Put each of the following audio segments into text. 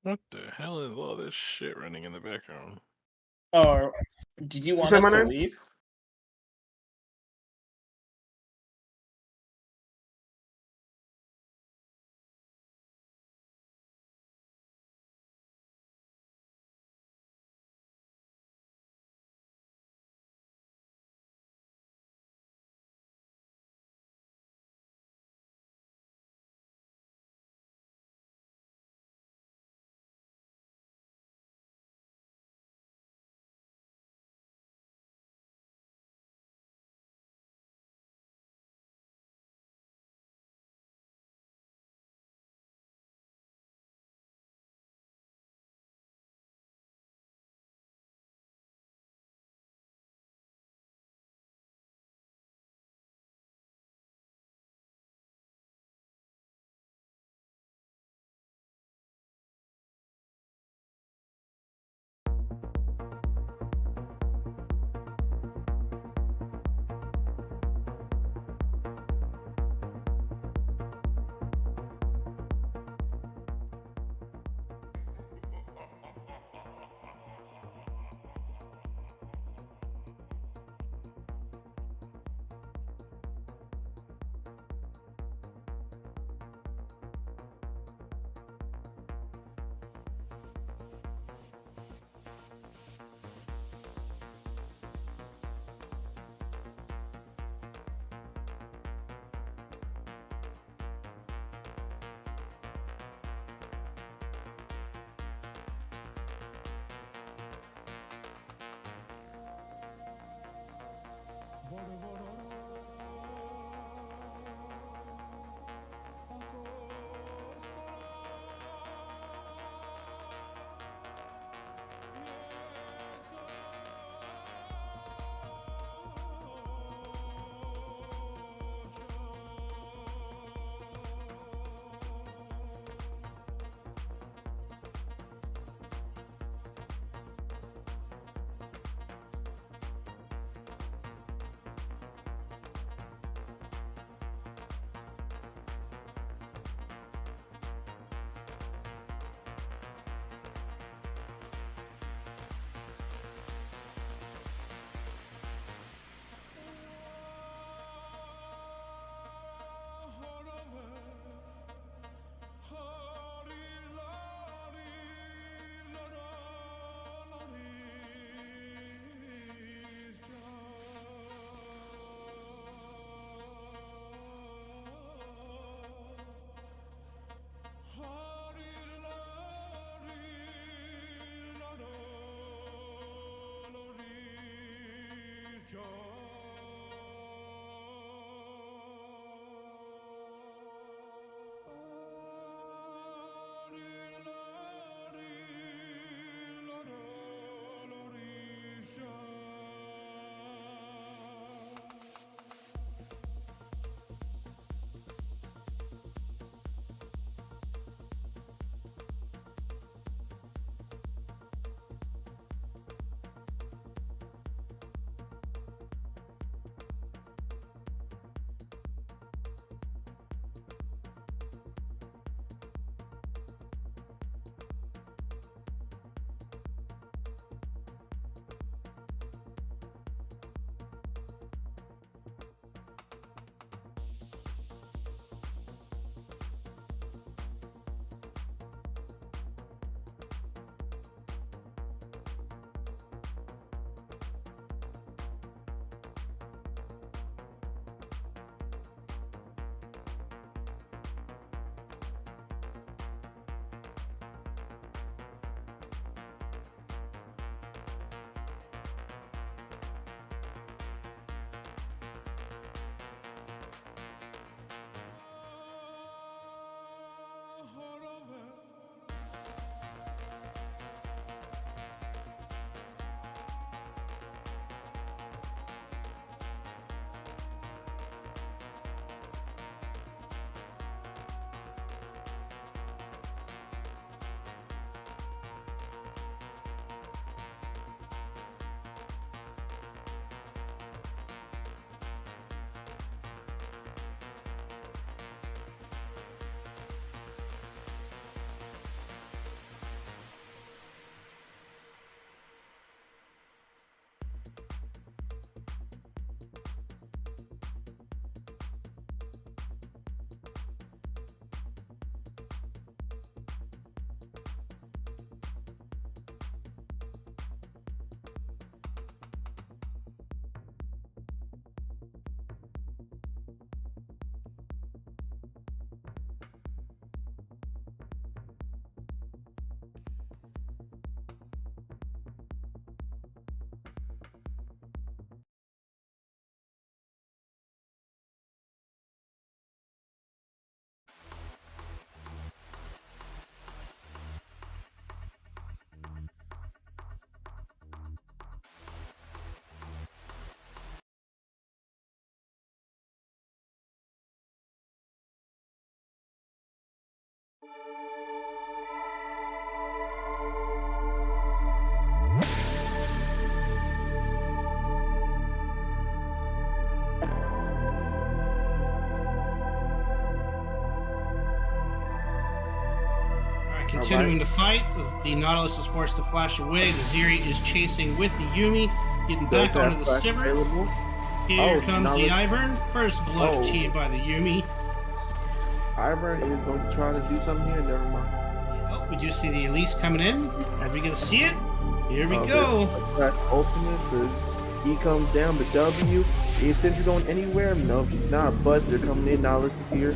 What the hell is all this shit running in the background? Or did you want say us my to name? leave? Continuing the fight, the Nautilus is forced to flash away. The Zeri is chasing with the Yumi, getting back onto the Sivir. Here comes the Ivern. First blood achieved by the Yumi. Ivern is going to try to do something here. Never mind. Oh, we do see the Elise coming in. Are we going to see it? Here we go. That ultimate, the E comes down, the W. Is Sentry going anywhere? No, she's not. But they're coming in. Nautilus is here.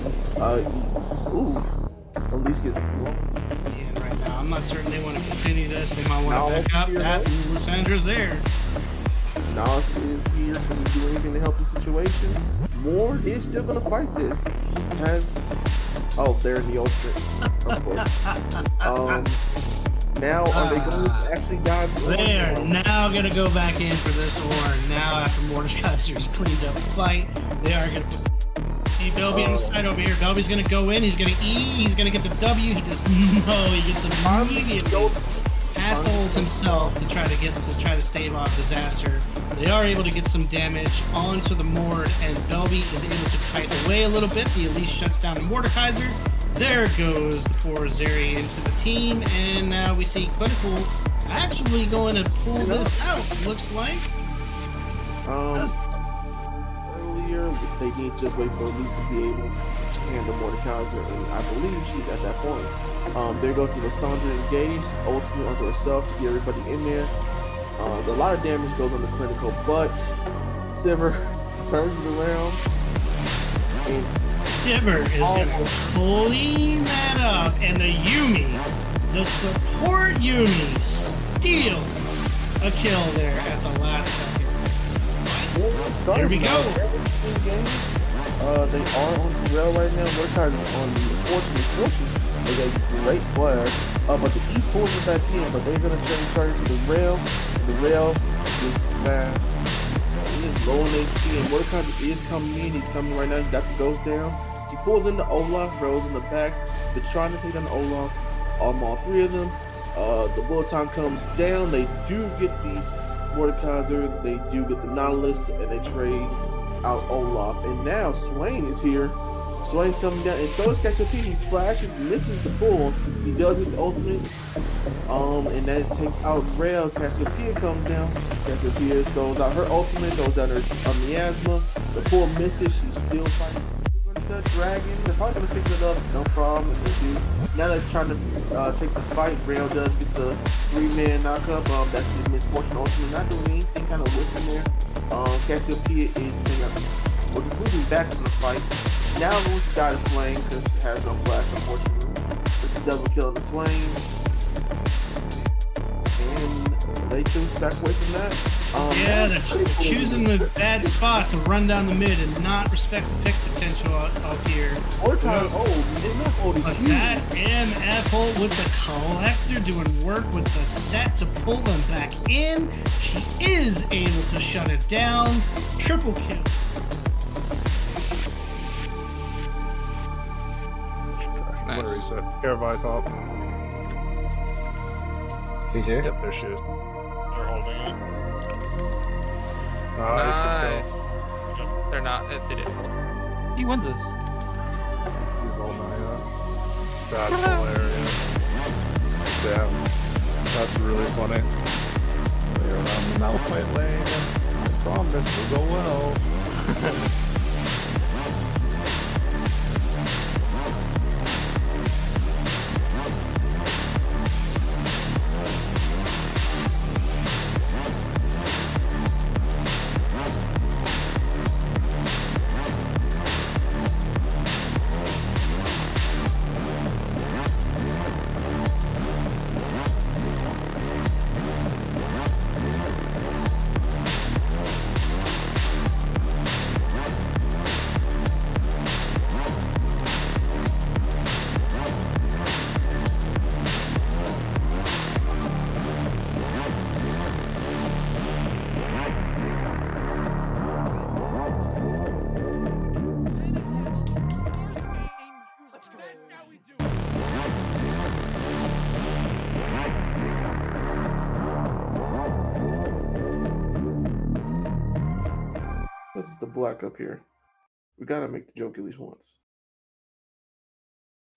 Ooh. Elise gets blown. Yeah, right now, I'm not certain they want to continue this. They might want to back up. That Lissandra's there. Nautilus is here. Can we do anything to help the situation? Moore is still going to fight this. They're in the ultimate, of course. Now, are they going to actually dive? They are now going to go back in for this war. Now, after Mordekaiser's cleaned up the fight, they are going to see Belby on the side over here. Belby's going to go in. He's going to E. He's going to get the W. He does he gets immediately has to hold himself to try to stave off disaster. They are able to get some damage onto the Mord, and Belby is able to kite away a little bit. The Elise shuts down the Mordekaiser. There goes the poor Zeri into the team, and now we see Clinical actually going to pull this out, looks like. Earlier, they need to just wait for Elise to be able to handle Mordekaiser, and I believe she's at that point. There goes to the Sandra engage, ultimate onto herself to get everybody in there. A lot of damage goes on the Clinical, but Sivir turns it around. And Sivir is going to clean that up, and the Yumi, the support Yumi, steals a kill there at the last second. Here we go. They are on the rail right now. Mordekaiser's on the fortune. They got a great flash. But the E pulls it back in, but they're going to charge to the rail. The rail is smashed. He is low on HP, and Mordekaiser is coming in. He's coming right now. That goes down. He pulls into Olaf, rolls in the back. They're trying to take down Olaf. All three of them. The bullet time comes down. They do get the Mordekaiser, they do get the Nautilus, and they trade out Olaf. And now Swain is here. Swain's coming down, and so is Cassiopeia. He flashes, misses the pull. He does get the ultimate. And then it takes out Rail. Cassiopeia comes down. Cassiopeia throws out her ultimate, throws down her miasma. The pull misses. She's still fighting the dragon. They're probably gonna pick it up, no problem. If they do. Now they're trying to take the fight. Rail does get the 3-man knockup. That's his misfortune ultimate. Not doing anything, kind of whipping there. Cassiopeia is taking up. We're just moving back from the fight. Now Lucy got a Swain because she has no flash, unfortunately. It's a double kill on the Swain. And they choose to back away from that. They're choosing the bad spot to run down the mid and not respect the pick potential out here. But that MF ult with the Collector doing work with the set to pull them back in. She is able to shut it down. Triple kill. Nice. What reset? Caravi top. She's here? Yep, there she is. They're holding it. Nice. They're not. They didn't hold. He wins this. He's all Naya. That's hilarious. Damn. That's really funny. Play around the Malphite lane. I promise it'll go well. Because it's the black up here. We gotta make the joke at least once.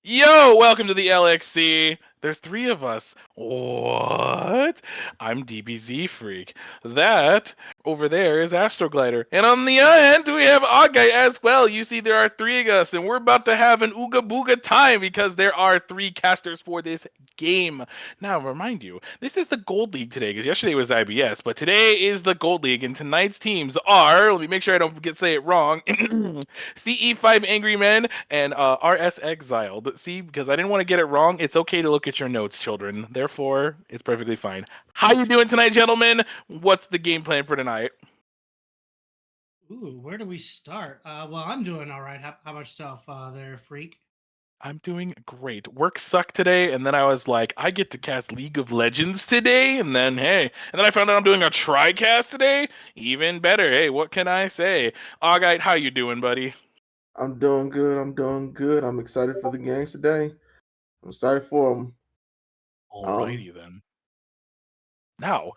Yo, welcome to the LXC. There's 3 of us. What? I'm DBZ Freak. That over there is Astroglider. And on the other end, we have Ogai as well. You see, there are 3 of us, and we're about to have an Ooga Booga time because there are 3 casters for this game. Now, remind you, this is the Gold League today because yesterday was IBS, but today is the Gold League, and tonight's teams are, let me make sure I don't say it wrong, CE5 Angry Men and RS Exiled. See, because I didn't want to get it wrong, it's okay to look at your notes, children. Therefore, it's perfectly fine. How you doing tonight, gentlemen? What's the game plan for tonight? Ooh, where do we start? Well, I'm doing all right. How about yourself, there, freak? I'm doing great. Work sucked today, and then I was like, I get to cast League of Legends today, and then hey, and then I found out I'm doing a tri-cast today. Even better. Hey, what can I say? Augite, how you doing, buddy? I'm doing good. I'm excited for the games today. I'm excited for them. Alrighty then. Now,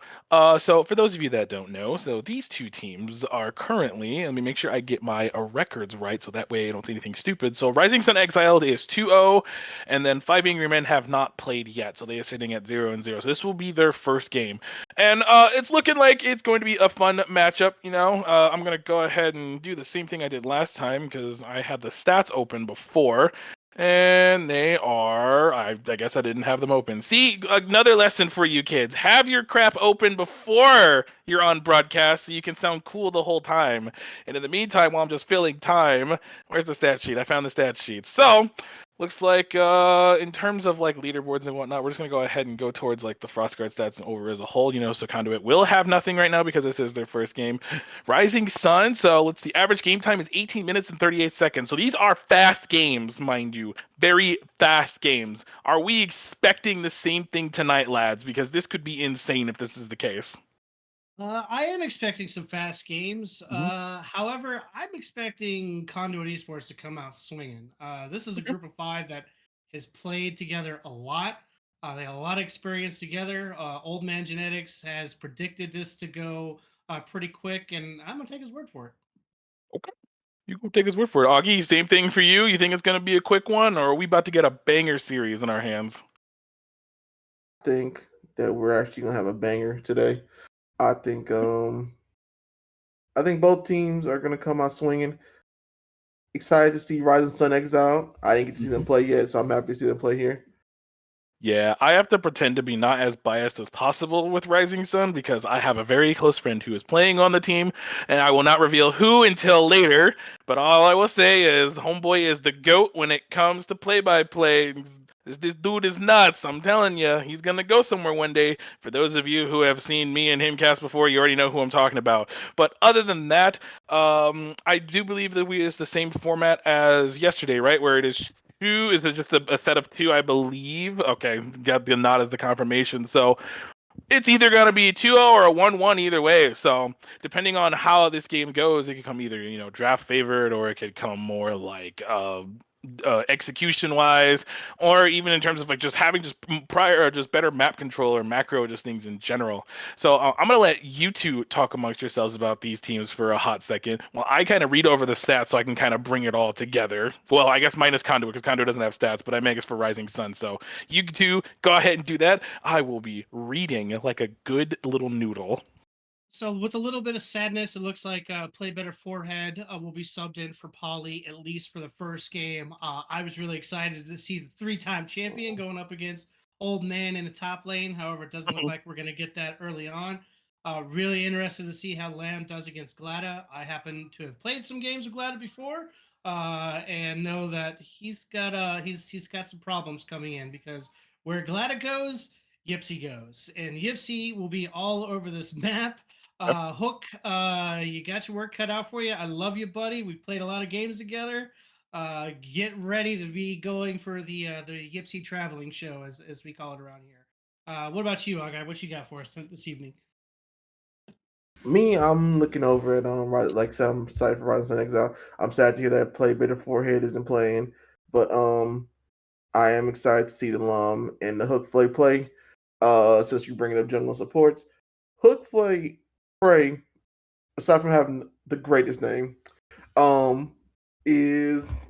so for those of you that don't know, so these 2 teams are currently, let me make sure I get my records right so that way I don't say anything stupid. So Rising Sun Exiled is 2-0, and then 5 Angry Men have not played yet, so they are sitting at 0-0. So this will be their first game. And it's looking like it's going to be a fun matchup, you know. I'm going to go ahead and do the same thing I did last time because I had the stats open before. And they are, I guess I didn't have them open. See, another lesson for you kids. Have your crap open before you're on broadcast so you can sound cool the whole time. And in the meantime, while I'm just filling time, where's the stat sheet? I found the stat sheet. So, looks like in terms of like leaderboards and whatnot, we're just going to go ahead and go towards like the Frostguard stats over as a whole, you know, so Conduit will have nothing right now because this is their first game. Rising Sun, so let's see, average game time is 18 minutes and 38 seconds. So these are fast games, mind you. Very fast games. Are we expecting the same thing tonight, lads? Because this could be insane if this is the case. I am expecting some fast games. Mm-hmm. However, I'm expecting Conduit Esports to come out swinging. This is a group of 5 that has played together a lot. They have a lot of experience together. Old Man Genetics has predicted this to go pretty quick, and I'm gonna take his word for it. Okay. You can take his word for it. Augie, same thing for you? You think it's going to be a quick one, or are we about to get a banger series in our hands? I think that we're actually gonna have a banger today. I think both teams are gonna come out swinging. Excited to see Rising Sun Exile. I didn't get to see them play yet, so I'm happy to see them play here. Yeah, I have to pretend to be not as biased as possible with Rising Sun because I have a very close friend who is playing on the team, and I will not reveal who until later. But all I will say is, Homeboy is the GOAT when it comes to play-by-play. This dude is nuts. I'm telling you, he's gonna go somewhere one day. For those of you who have seen me and him cast before, you already know who I'm talking about. But other than that, I do believe that it's the same format as yesterday, right? Where it is 2. Is it just a set of 2? I believe. Okay, got the nod as the confirmation. So it's either going to be 2-0 or a 1-1 either way. So depending on how this game goes, it could come either, you know, draft favorite, or it could come more like execution wise, or even in terms of like just having just prior or just better map control or macro just things in general. So I'm gonna let you 2 talk amongst yourselves about these teams for a hot second while I kind of read over the stats so I can kind of bring it all together. Well, I guess minus Conduit because Conduit doesn't have stats, but I make it for Rising Sun. So you 2 go ahead and do that. I will be reading like a good little noodle. So with a little bit of sadness, it looks like Play Better Forehead will be subbed in for Polly, at least for the first game. I was really excited to see the 3-time champion going up against Old Man in the top lane. However, it doesn't look like we're going to get that early on. Really interested to see how Lamb does against Glada. I happen to have played some games with Glada before, and know that he's got some problems coming in, because where Glada goes, Yipsy goes, and Yipsy will be all over this map. Hook, you got your work cut out for you. I love you, buddy. We played a lot of games together. Get ready to be going for the Yipsy traveling show, as we call it around here. What about you, Agai? What you got for us this evening? Me, I'm looking over at like some site for Rising Sun Exile. I'm sad to hear that Play Better Forehead isn't playing, but I am excited to see the Lum and the Hook Flay play. Since you're bringing up jungle supports, Hook Flay Prey aside from having the greatest name, is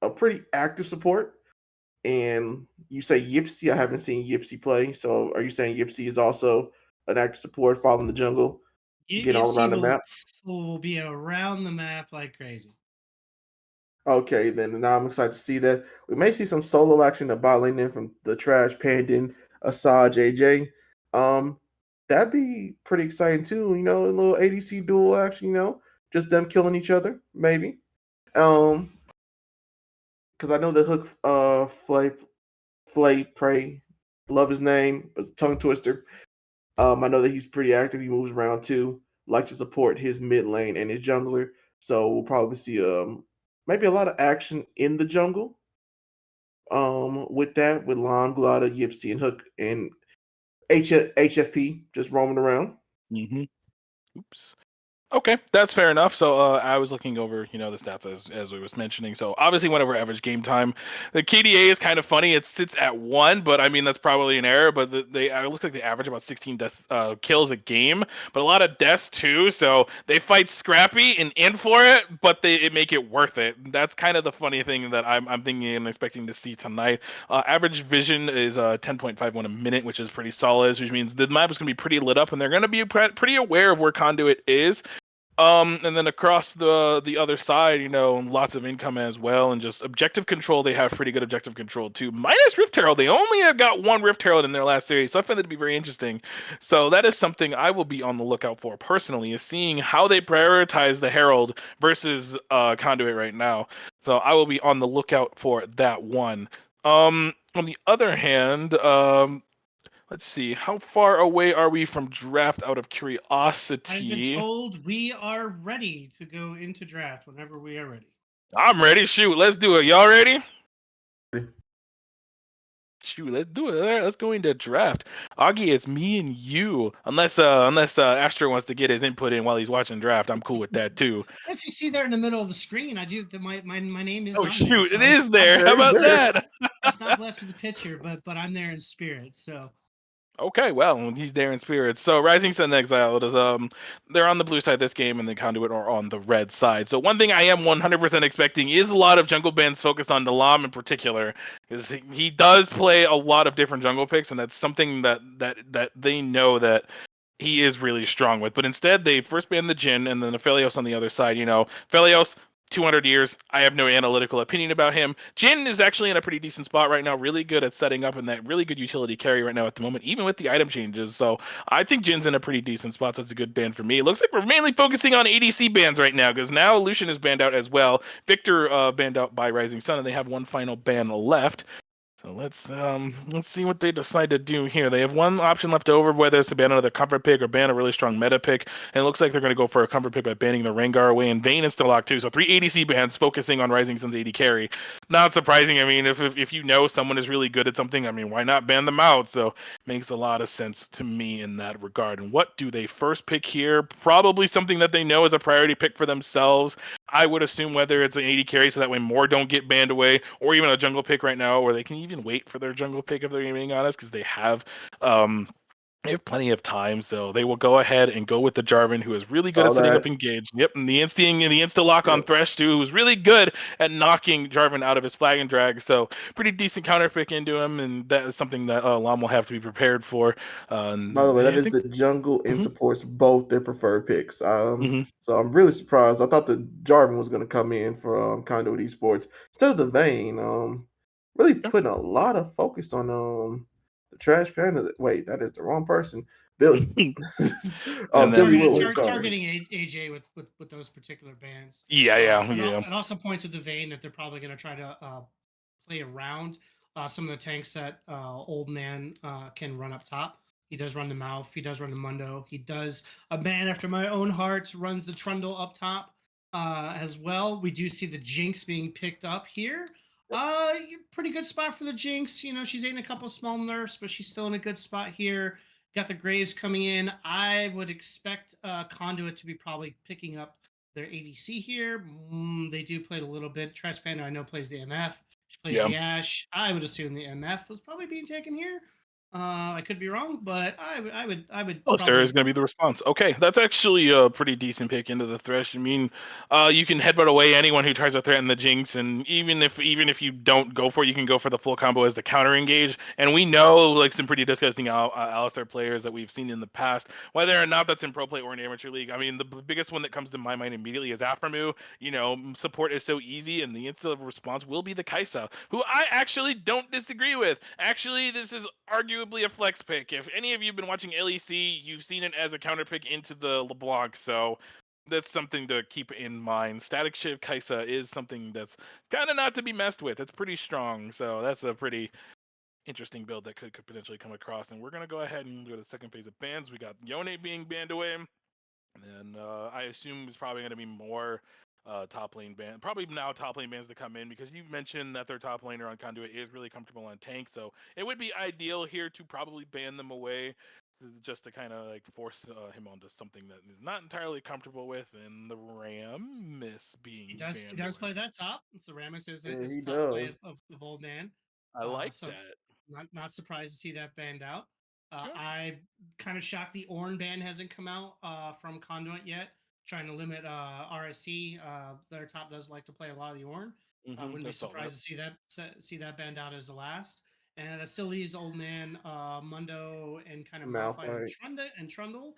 a pretty active support. And you say Yipsy. I haven't seen Yipsy play. So are you saying Yipsy is also an active support following the jungle, getting all Yipsy around the map? will be around the map like crazy. Okay, then now I'm excited to see that. We may see some solo action of bot lane in from the Trash Pandan, Asajj, AJ. That'd be pretty exciting too. You know, a little ADC duel action. You know, just them killing each other, maybe. Because I know the hook, Flay, Pray, love his name, tongue twister. I know that he's pretty active. He moves around too. Like to support his mid lane and his jungler. So we'll probably see maybe a lot of action in the jungle. With that, with Lon, Glada, Yipsy, and Hook and HFP just roaming around. Mm-hmm. Oops. Okay, that's fair enough. So I was looking over, the stats as we was mentioning. So obviously, whenever average game time, the KDA is kind of funny. It sits at 1, but I mean that's probably an error. But it looks like they average about 16 kills a game, but a lot of deaths too. So they fight scrappy and in for it, but they make it worth it. That's kind of the funny thing that I'm thinking and expecting to see tonight. Average vision is 10.51 a minute, which is pretty solid, which means the map is going to be pretty lit up, and they're going to be pretty aware of where Conduit is. And then across the other side, lots of income as well, and just objective control. They have pretty good objective control too. Minus Rift Herald, they only have got one Rift Herald in their last series, so I find that to be very interesting. So that is something I will be on the lookout for personally, is seeing how they prioritize the Herald versus Conduit right now. So I will be on the lookout for that one. On the other hand, let's see. How far away are we from draft out of I've been curiosity? told we are ready to go into draft whenever we are ready. I'm ready. Shoot, let's do it. Y'all ready? Shoot, let's do it. All right, let's go into draft. Augie, it's me and you. Unless Astro wants to get his input in while he's watching draft, I'm cool with that too. If you see there in the middle of the screen, I do. My name is Oh on there. shoot, So it is there. Yeah, How he's about there. that? it's not blessed with a picture, but I'm there in spirit. So Okay, well, he's there in spirit. So Rising Sun and Exiled is they're on the blue side this game, and the Conduit are on the red side. So one thing I am 100% expecting is a lot of jungle bans focused on Dalam in particular, because he does play a lot of different jungle picks, and that's something that they know that he is really strong with. But instead, they first ban the Jhin, and then the Phelios on the other side. Phelios, 200 years. I have no analytical opinion about him. Jhin is actually in a pretty decent spot right now, really good at setting up, and that really good utility carry right now at the moment, even with the item changes. So I think Jin's in a pretty decent spot, so it's a good ban for me. It looks like we're mainly focusing on ADC bans right now, because now Lucian is banned out as well. Victor banned out by Rising Sun, and they have one final ban left. So let's see what they decide to do here. They have one option left over, whether it's to ban another comfort pick or ban a really strong meta pick. And it looks like they're going to go for a comfort pick by banning the Rengar away, and Vayne is still locked too. So 3 ADC bans focusing on Rising Sun's AD carry. Not surprising. I mean, if you know someone is really good at something, I mean, why not ban them out? So makes a lot of sense to me in that regard. And what do they first pick here? Probably something that they know is a priority pick for themselves. I would assume whether it's an AD carry, so that way more don't get banned away, or even a jungle pick right now, where they can even wait for their jungle pick if they're being honest, because they have plenty of time, so they will go ahead and go with the Jarvan, who is really good Saw at setting up that. engage. Yep, and the insta lock on Yep. Thresh too, who's really good at knocking Jarvan out of his flag and drag. So pretty decent counter pick into him, and that is something that Lam will have to be prepared for. By the way, that I is think. the jungle and Mhm, supports both their preferred picks. mhm. So I'm really surprised. I thought the Jarvan was going to come in for Conduit Esports instead of the Vayne. Really putting a lot of focus on the Trash Panda. Wait, that is the wrong person. Billy. And Billy then Willer. Sorry. targeting AJ with those particular bans. yeah. It also points with the Vayne that they're probably going to try to play around some of the tanks that Old Man can run up top. He does run the Mouth. He does run the Mundo. He does a man after my own heart runs the Trundle up top as well. We do see the Jinx being picked up here. Pretty good spot for the Jinx. She's eating a couple small nerfs, but she's still in a good spot here. Got the Graves coming in. I would expect Conduit to be probably picking up their ADC here. They do play a little bit. Trash Panda, I know, plays the MF. She plays Yeah. the Ash. I would assume the MF was probably being taken here. I could be wrong, but I would Oh, Sarah probably is going to be the response. Okay, that's actually a pretty decent pick into the Thresh. I mean, you can headbutt away anyone who tries to threaten the Jinx, and even if you don't go for it, you can go for the full combo as the counter engage. And we know like some pretty disgusting Alistar players that we've seen in the past, whether or not that's in pro play or in amateur league. I mean, the biggest one that comes to my mind immediately is Aphromu. You know, support is so easy, and the instant response will be the Kaisa, who I actually don't disagree with. Actually, this is arguably a flex pick. If any of you have been watching LEC, you've seen it as a counter pick into the LeBlanc, so that's something to keep in mind. Static Shiv Kaisa is something that's kind of not to be messed with. It's pretty strong, so that's a pretty interesting build that could potentially come across. And we're going to go ahead and go to the second phase of bans. We got Yone being banned away. And I assume it's probably going to be more top lane ban. Probably now top lane bans to come in because you mentioned that their top laner on Conduit is really comfortable on tank. So it would be ideal here to probably ban them away just to kind of like force him onto something that he's not entirely comfortable with. And the Ram miss he being does banned play away. that top. So Rammus is Yeah, is he a top play does. of Old Man. I like So that. not surprised to see that banned out. Yeah. I kind of shocked the Ornn ban hasn't come out from Conduit yet. Trying to limit RSC. Their top does like to play a lot of the Ornn. Wouldn't I be saw that. surprised to see that banned out as the last. And that still leaves Old Man, Mundo, and kind of Malphite Malphite. and Trundle.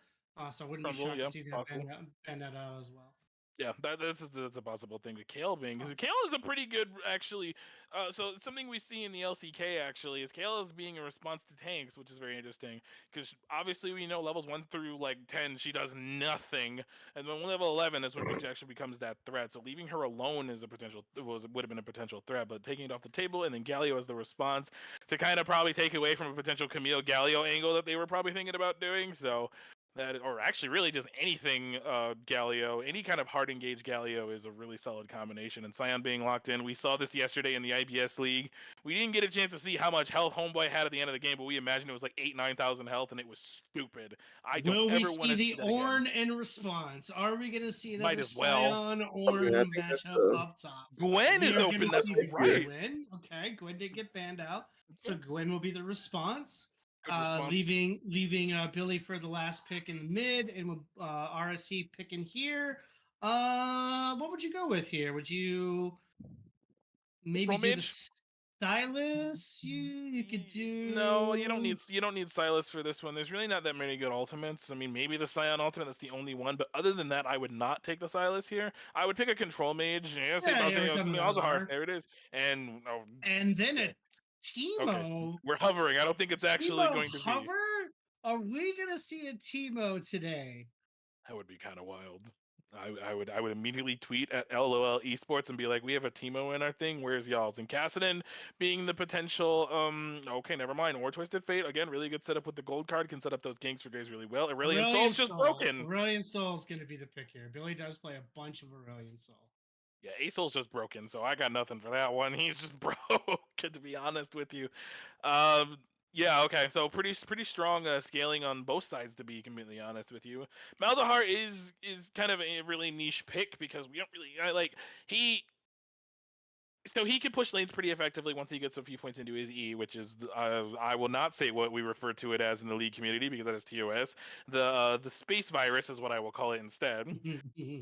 So I wouldn't be Trundle, shocked yeah, to see that possible. banned out as well. Yeah, that's a possible thing. With Kale being, because Kale is a pretty good actually. So something we see in the LCK actually is Kale is being a response to tanks, which is very interesting. Because obviously we know levels 1 through like 10 she does nothing, and then level 11 is when she actually becomes that threat. So leaving her alone is a potential would have been a potential threat, but taking it off the table and then Galio as the response to kind of probably take away from a potential Camille Galio angle that they were probably thinking about doing. So that, or actually really just anything Galio, any kind of hard engage Galio is a really solid combination. And Sion being locked in, we saw this yesterday in the IBS League. We didn't get a chance to see how much health Homeboy had at the end of the game, but we imagined it was like 9,000 health, and it was stupid. I don't Will we ever want see to the see that again. Ornn in response? Are we going to see Might another as well. Scion I mean, I Ornn think that's matchup the up top? Gwen We is are going open, to that's see the right. Gwen. Okay, Gwen did get banned out, so Okay. Gwen will be the response. Good response. Leaving Billy for the last pick in the mid, and with RSC picking here. What would you go with here? Would you maybe do the Mage? Stylus? You could do No, you don't need Silas for this one. There's really not that many good ultimates. I mean, maybe the Scion ultimate, that's the only one. But other than that, I would not take the Silas here. I would pick a control mage. Yeah, say yeah. We're Bowser, coming to Malzahar. Malzahar. There it is. And And then okay, a okay, Teemo. we're hovering. I don't think it's actually Teemo going to be. hover? Are we gonna see a Teemo today? That would be kind of wild. I would immediately tweet at LOL Esports and be like, we have a Teemo in our thing. Where's y'all's? And Kassadin being the potential okay, never mind. Or Twisted Fate again, really good setup with the gold card, can set up those ganks for Graves really well. Aurelion Soul's just broken. Aurelion Soul is gonna be the pick here. Billy does play a bunch of Aurelion Soul. Yeah, Asol's just broken, so I got nothing for that one. He's just broke, to be honest with you. Um, yeah, okay, so pretty strong scaling on both sides, to be completely honest with you. Malzahar is kind of a really niche pick because we don't really like he. So he can push lanes pretty effectively once he gets a few points into his E, which is I will not say what we refer to it as in the league community because that is TOS. The space virus is what I will call it instead. And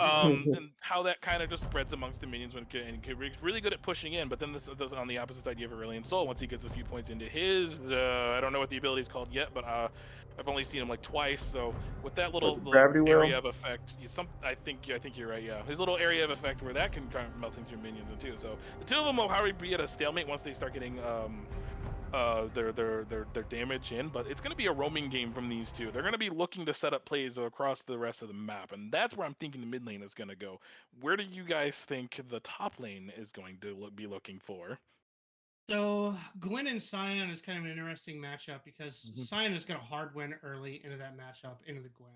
how that kind of just spreads amongst the minions when and really good at pushing in. But then this on the opposite side, you have Aurelion Soul. Once he gets a few points into his, I don't know what the ability is called yet, but I've only seen him like twice. So with that little gravity area well? of effect, I think you're right. Yeah, his little area of effect where that can kind of melt into your minions in too. So the two of them will probably be at a stalemate once they start getting their damage in, but it's going to be a roaming game from these two. They're going to be looking to set up plays across the rest of the map, and that's where I'm thinking the mid lane is going to go. Where do you guys think the top lane is going to be looking for? So Gwen and Sion is kind of an interesting matchup because Mhm. Sion is going to hard win early into that matchup into the Gwen.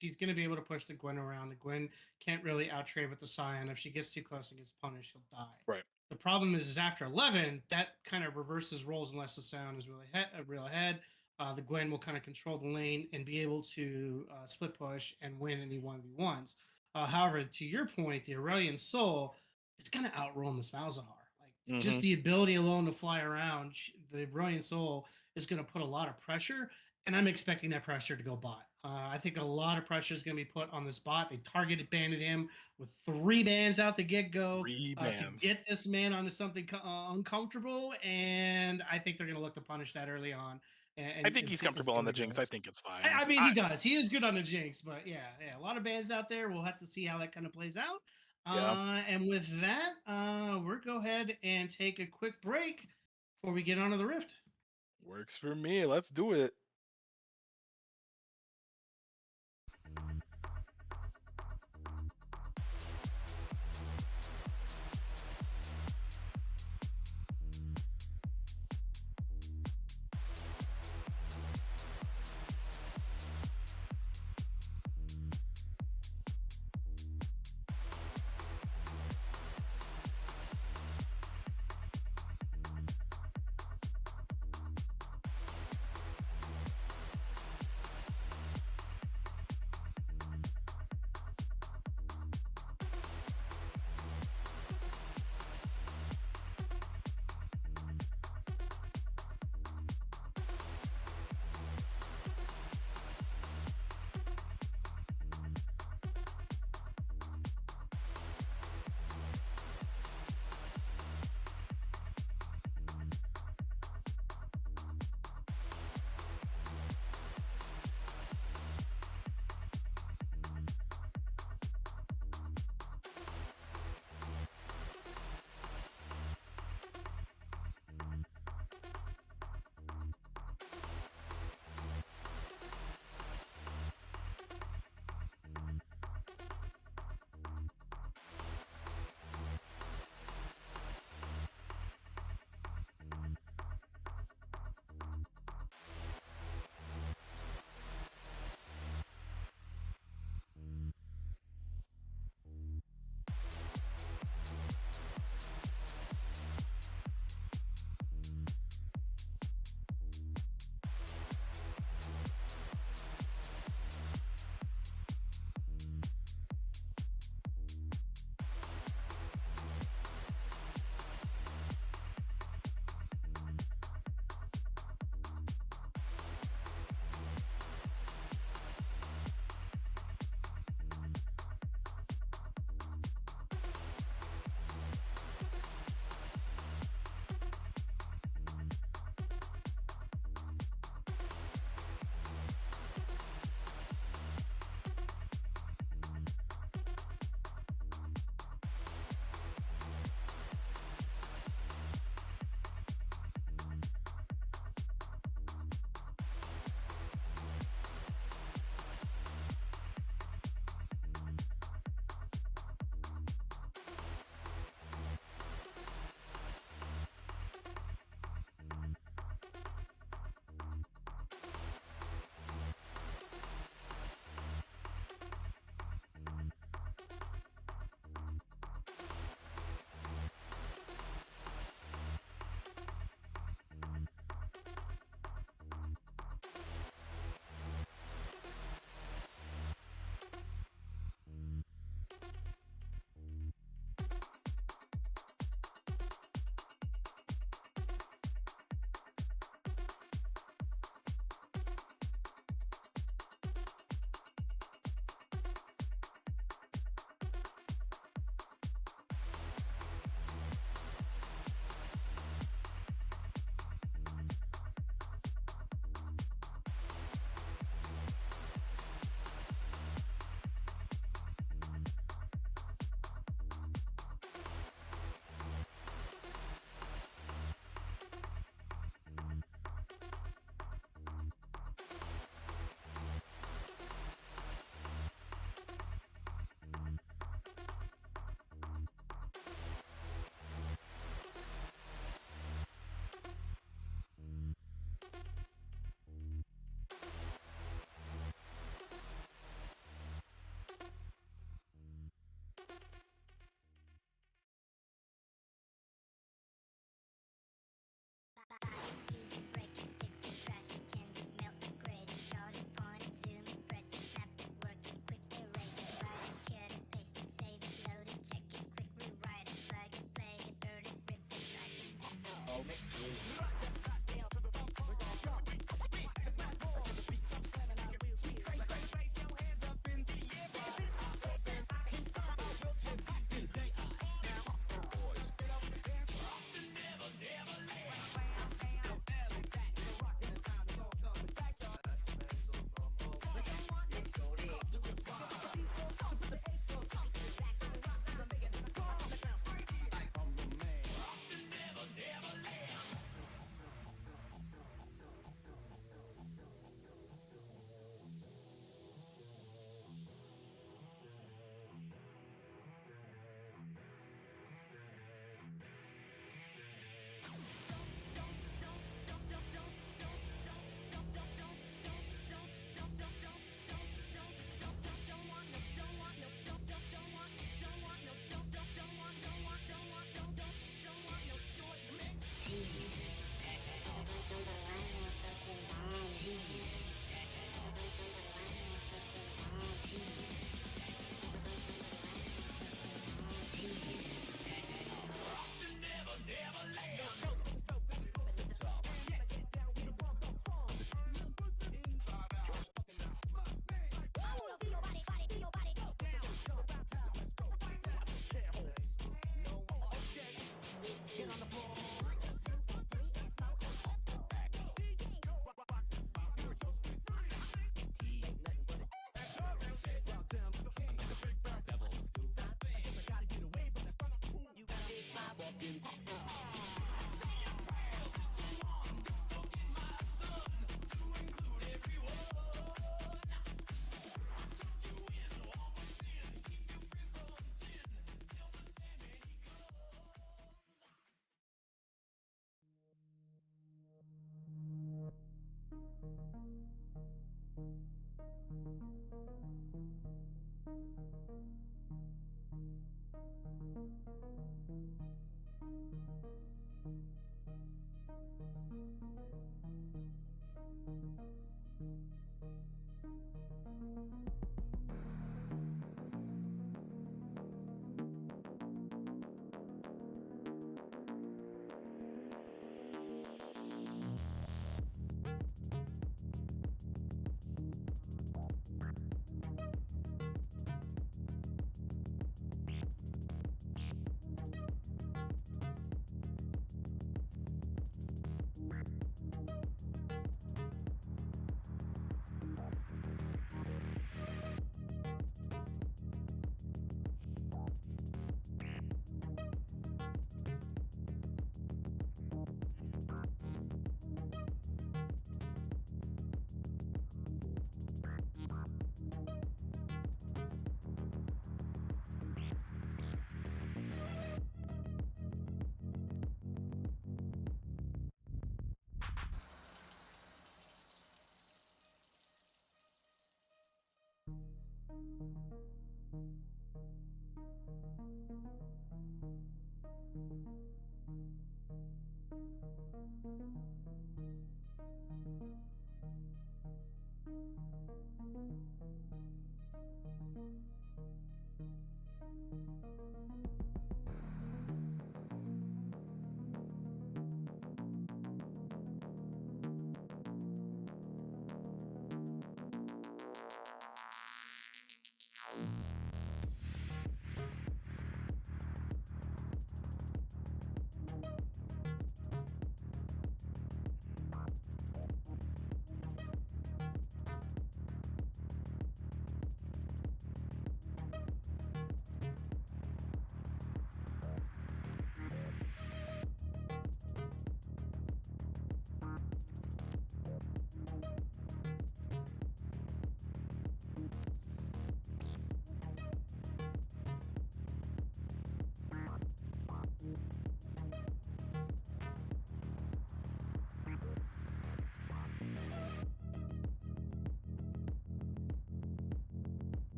She's going to be able to push the Gwen around. The Gwen can't really out trade with the Sion. If she gets too close and gets punished, she'll die. Right. The problem is after 11, that kind of reverses roles unless the Sion is really real ahead. The Gwen will kind of control the lane and be able to split push and win any 1v1s. However, to your point, the Aurelion Soul is going to outroam the Malzahar. Just Mhm. the ability alone to fly around, the Brilliant Soul is going to put a lot of pressure, and I'm expecting that pressure to go bot. I think a lot of pressure is going to be put on this bot. They targeted banded him with 3 bans out the get-go to get this man onto something uncomfortable, and I think they're going to look to punish that early on. And I think he's comfortable on the Jinx. I think it's fine. I mean, he does. He is good on the Jinx, but yeah, a lot of bans out there. We'll have to see how that kind of plays out. And with that, we'll go ahead and take a quick break before we get onto the Rift. Works for me. Let's do it.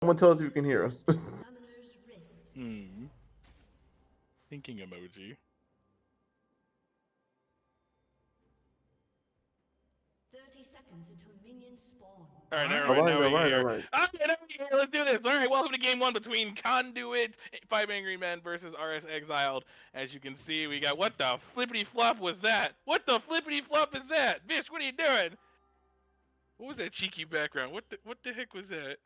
Someone tell us if you can hear us. Thinking emoji. 30 seconds until minions spawn. All right, never All mind. right, Now all we right, hear. all right. Okay, now we hear. Let's do this. All right, welcome to game one between Conduit, 5 Angry Men versus RS Exiled. As you can see, we got what the flippity flop was that? What the flippity flop is that? Bish, what are you doing? What was that cheeky background? What the heck was that?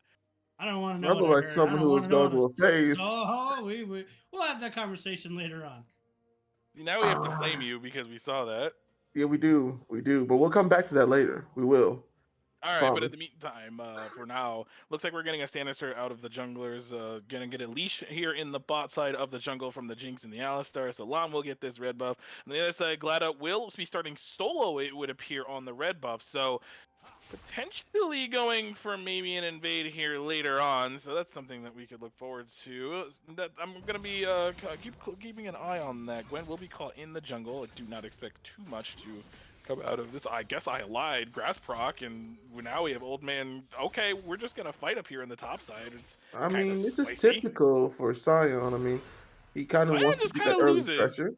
I don't want to know That what I looked like heard. I someone don't who want was to know going what to a phase. So we'll have that conversation later on. Now we have to blame you because we saw that. Yeah, we do. We do. But we'll come back to that later. We will. All right, but in Promise. the meantime, for now, looks like we're getting a standard start out of the junglers. Gonna get a leash here in the bot side of the jungle from the Jinx and the Alistar. So Lam will get this red buff. On the other side, Glada will be starting solo, it would appear, on the red buff. So potentially going for maybe an invade here later on. So that's something that we could look forward to. That I'm gonna be keeping an eye on that. Gwen will be caught in the jungle. I do not expect too much to come out of this. I guess I lied. Grass proc, and now we have old man. Okay, we're just gonna fight up here in the top side. It's I kinda mean, this is spicy. typical for Sion. I mean, he kind of Sion wants to just get kind that of early loses. pressure.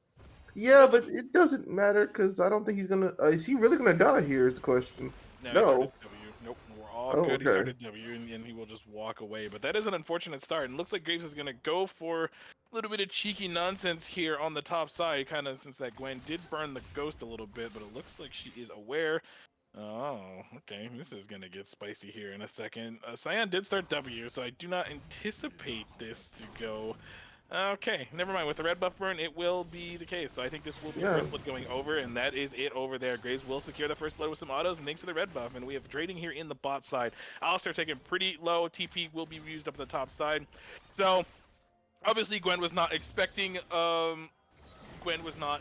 Yeah, but it doesn't matter because I don't think he's gonna. Is he really gonna die here? Is the question. No, he No. started W. Nope, we're all Oh, good. He okay. started W, and he will just walk away. But that is an unfortunate start. And looks like Graves is going to go for a little bit of cheeky nonsense here on the top side, kind of since that Gwen did burn the ghost a little bit, but it looks like she is aware. Oh, okay. This is going to get spicy here in a second. Cyan did start W, so I do not anticipate this to go. Okay, never mind. With the red buff burn, it will be the case. So I think this will be Yeah. first blood going over, and that is it over there. Graves will secure the first blood with some autos, and thanks to the red buff. And we have trading here in the bot side. Alistar taking pretty low. TP will be used up at the top side. So obviously Gwen was not expecting Gwen was not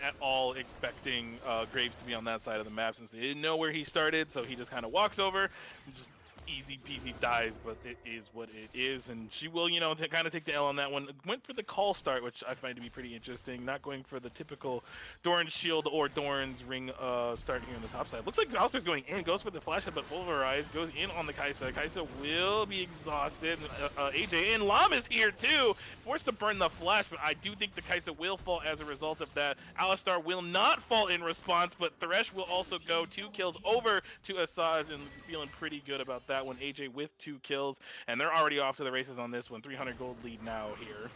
at all expecting Graves to be on that side of the map since they didn't know where he started. So he just kind of walks over and just easy peasy dies, but it is what it is, and she will, kind of take the L on that one. Went for the call start, which I find to be pretty interesting, not going for the typical Doran's shield or Doran's ring start here on the top side. Looks like Alistar's going in, goes for the flash but pulverized, goes in on the Kai'Sa. Kai'Sa will be exhausted. AJ and Lam is here too, forced to burn the flash, but I do think the Kai'Sa will fall as a result of that. Alistar will not fall in response, but Thresh will also go 2 kills over to Asajj, and feeling pretty good about that one. AJ with 2 kills, and they're already off to the races on this one. 300 gold lead now here.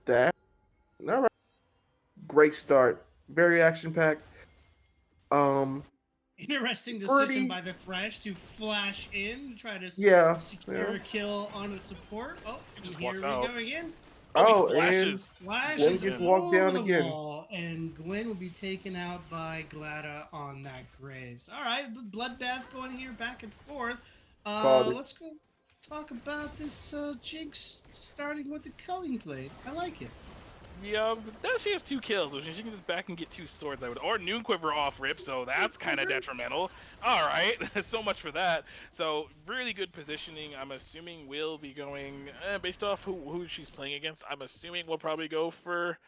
That. All right. Great start. Very action packed. Interesting decision Pretty- by the Thresh to flash in, try to Yeah. secure a kill on the support. Oh, Just here walks we out. go again. Oh, he and flashes. Flash Gwen is gets over walked down the again. wall, and Gwen will be taken out by Glada on that Graves. All right, bloodbath going here, back and forth. Called it. Let's go talk about this Jinx starting with the culling blade. I like it. Yeah, but now she has 2 kills, which she can just back and get 2 swords, or Noon Quiver off rip, so that's kind of detrimental. Alright, so much for that. So, really good positioning. I'm assuming we'll be going, based off who she's playing against, I'm assuming we'll probably go for,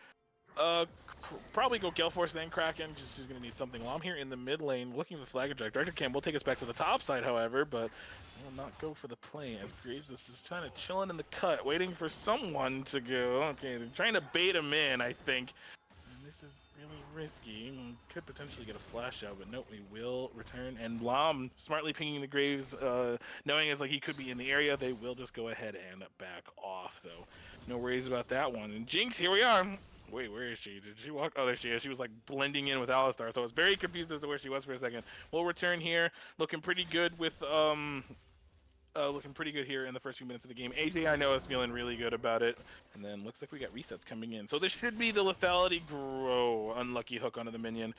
probably go Gale Force, then Kraken, just she's going to need something. While I'm here in the mid lane, looking for the Flagger Drag. Director Cam will take us back to the top side, however, but will not go for the play as Graves is just kind of chilling in the cut, waiting for someone to go. Okay, they're trying to bait him in, I think. And this is really risky. Could potentially get a flash out, but nope, we will return. And Lam smartly pinging the Graves, knowing it's like he could be in the area, they will just go ahead and back off. So no worries about that one. And Jinx, here we are. Wait, where is she? Did she walk? Oh, there she is. She was like blending in with Alistar, so I was very confused as to where she was for a second. We'll return here, looking pretty good with looking pretty good here in the first few minutes of the game. AJ, I know, is feeling really good about it. And then looks like we got resets coming in. So this should be the lethality grow. Unlucky hook onto the minion.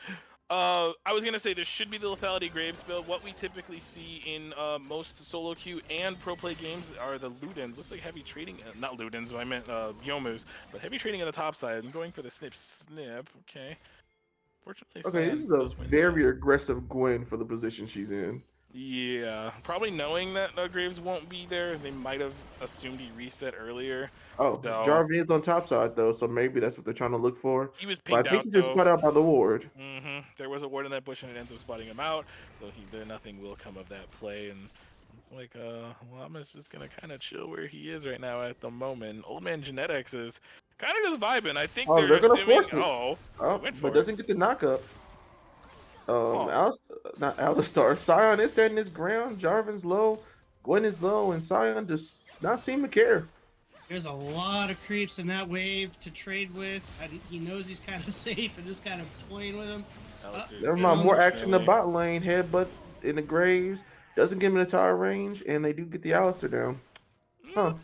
I was gonna say this should be the lethality Graves build. What we typically see in most solo queue and pro play games are the Ludens. Looks like heavy trading, not Ludens, I meant Yomus, but heavy trading on the top side. I'm going for the snip. Okay. Fortunately, okay, Cyan this is a does win very aggressive Gwen for the position she's in. Yeah, probably knowing that Graves won't be there, they might have assumed he reset earlier. Oh, So- Jarvan's on top side though, so maybe that's what they're trying to look for. He was But I pinged think out he's been though. spotted out by the ward. There was a ward in that bush and it ends up spotting him out, so nothing will come of that play. And Like, Llama's just gonna kind of chill where he is right now at the moment. Old Man Genetics is kind of just vibing. I think Oh, they're they're gonna assuming. force it. Oh, Oh, went but for it. doesn't get the knockup. Oh. Not Alistar. Sion is standing his ground. Jarvan's low. Gwen is low, and Sion does not seem to care. There's a lot of creeps in that wave to trade with. And he knows he's kind of safe and just kind of toying with him. Never mind, more action in the bot lane. Headbutt in the graves. Doesn't give him an entire range, and they do get the Alistar down. Huh.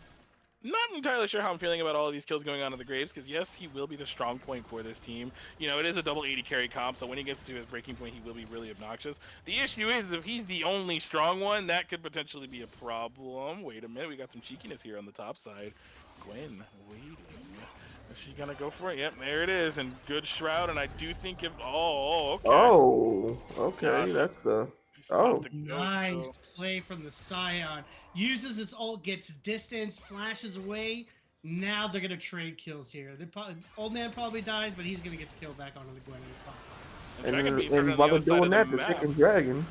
Not entirely sure how I'm feeling about all of these kills going on in the Graves, because yes, he will be the strong point for this team. You know, it is a double 80 carry comp, so when he gets to his breaking point, he will be really obnoxious. The issue is, if he's the only strong one, that could potentially be a problem. Wait a minute, we got some cheekiness here on the top side. Gwen, waiting. Is she gonna go for it? Yep, there it is, and good Shroud, and I do think if... Oh, okay. Oh, okay, Gosh. that's the... Stop Oh, the ghost, Nice though. play from the Scion. Uses his ult, gets distance, flashes away. Now they're gonna trade kills here. Old Man probably dies, but he's gonna get the kill back onto the Gwen. and while they're doing that, they're taking Dragon.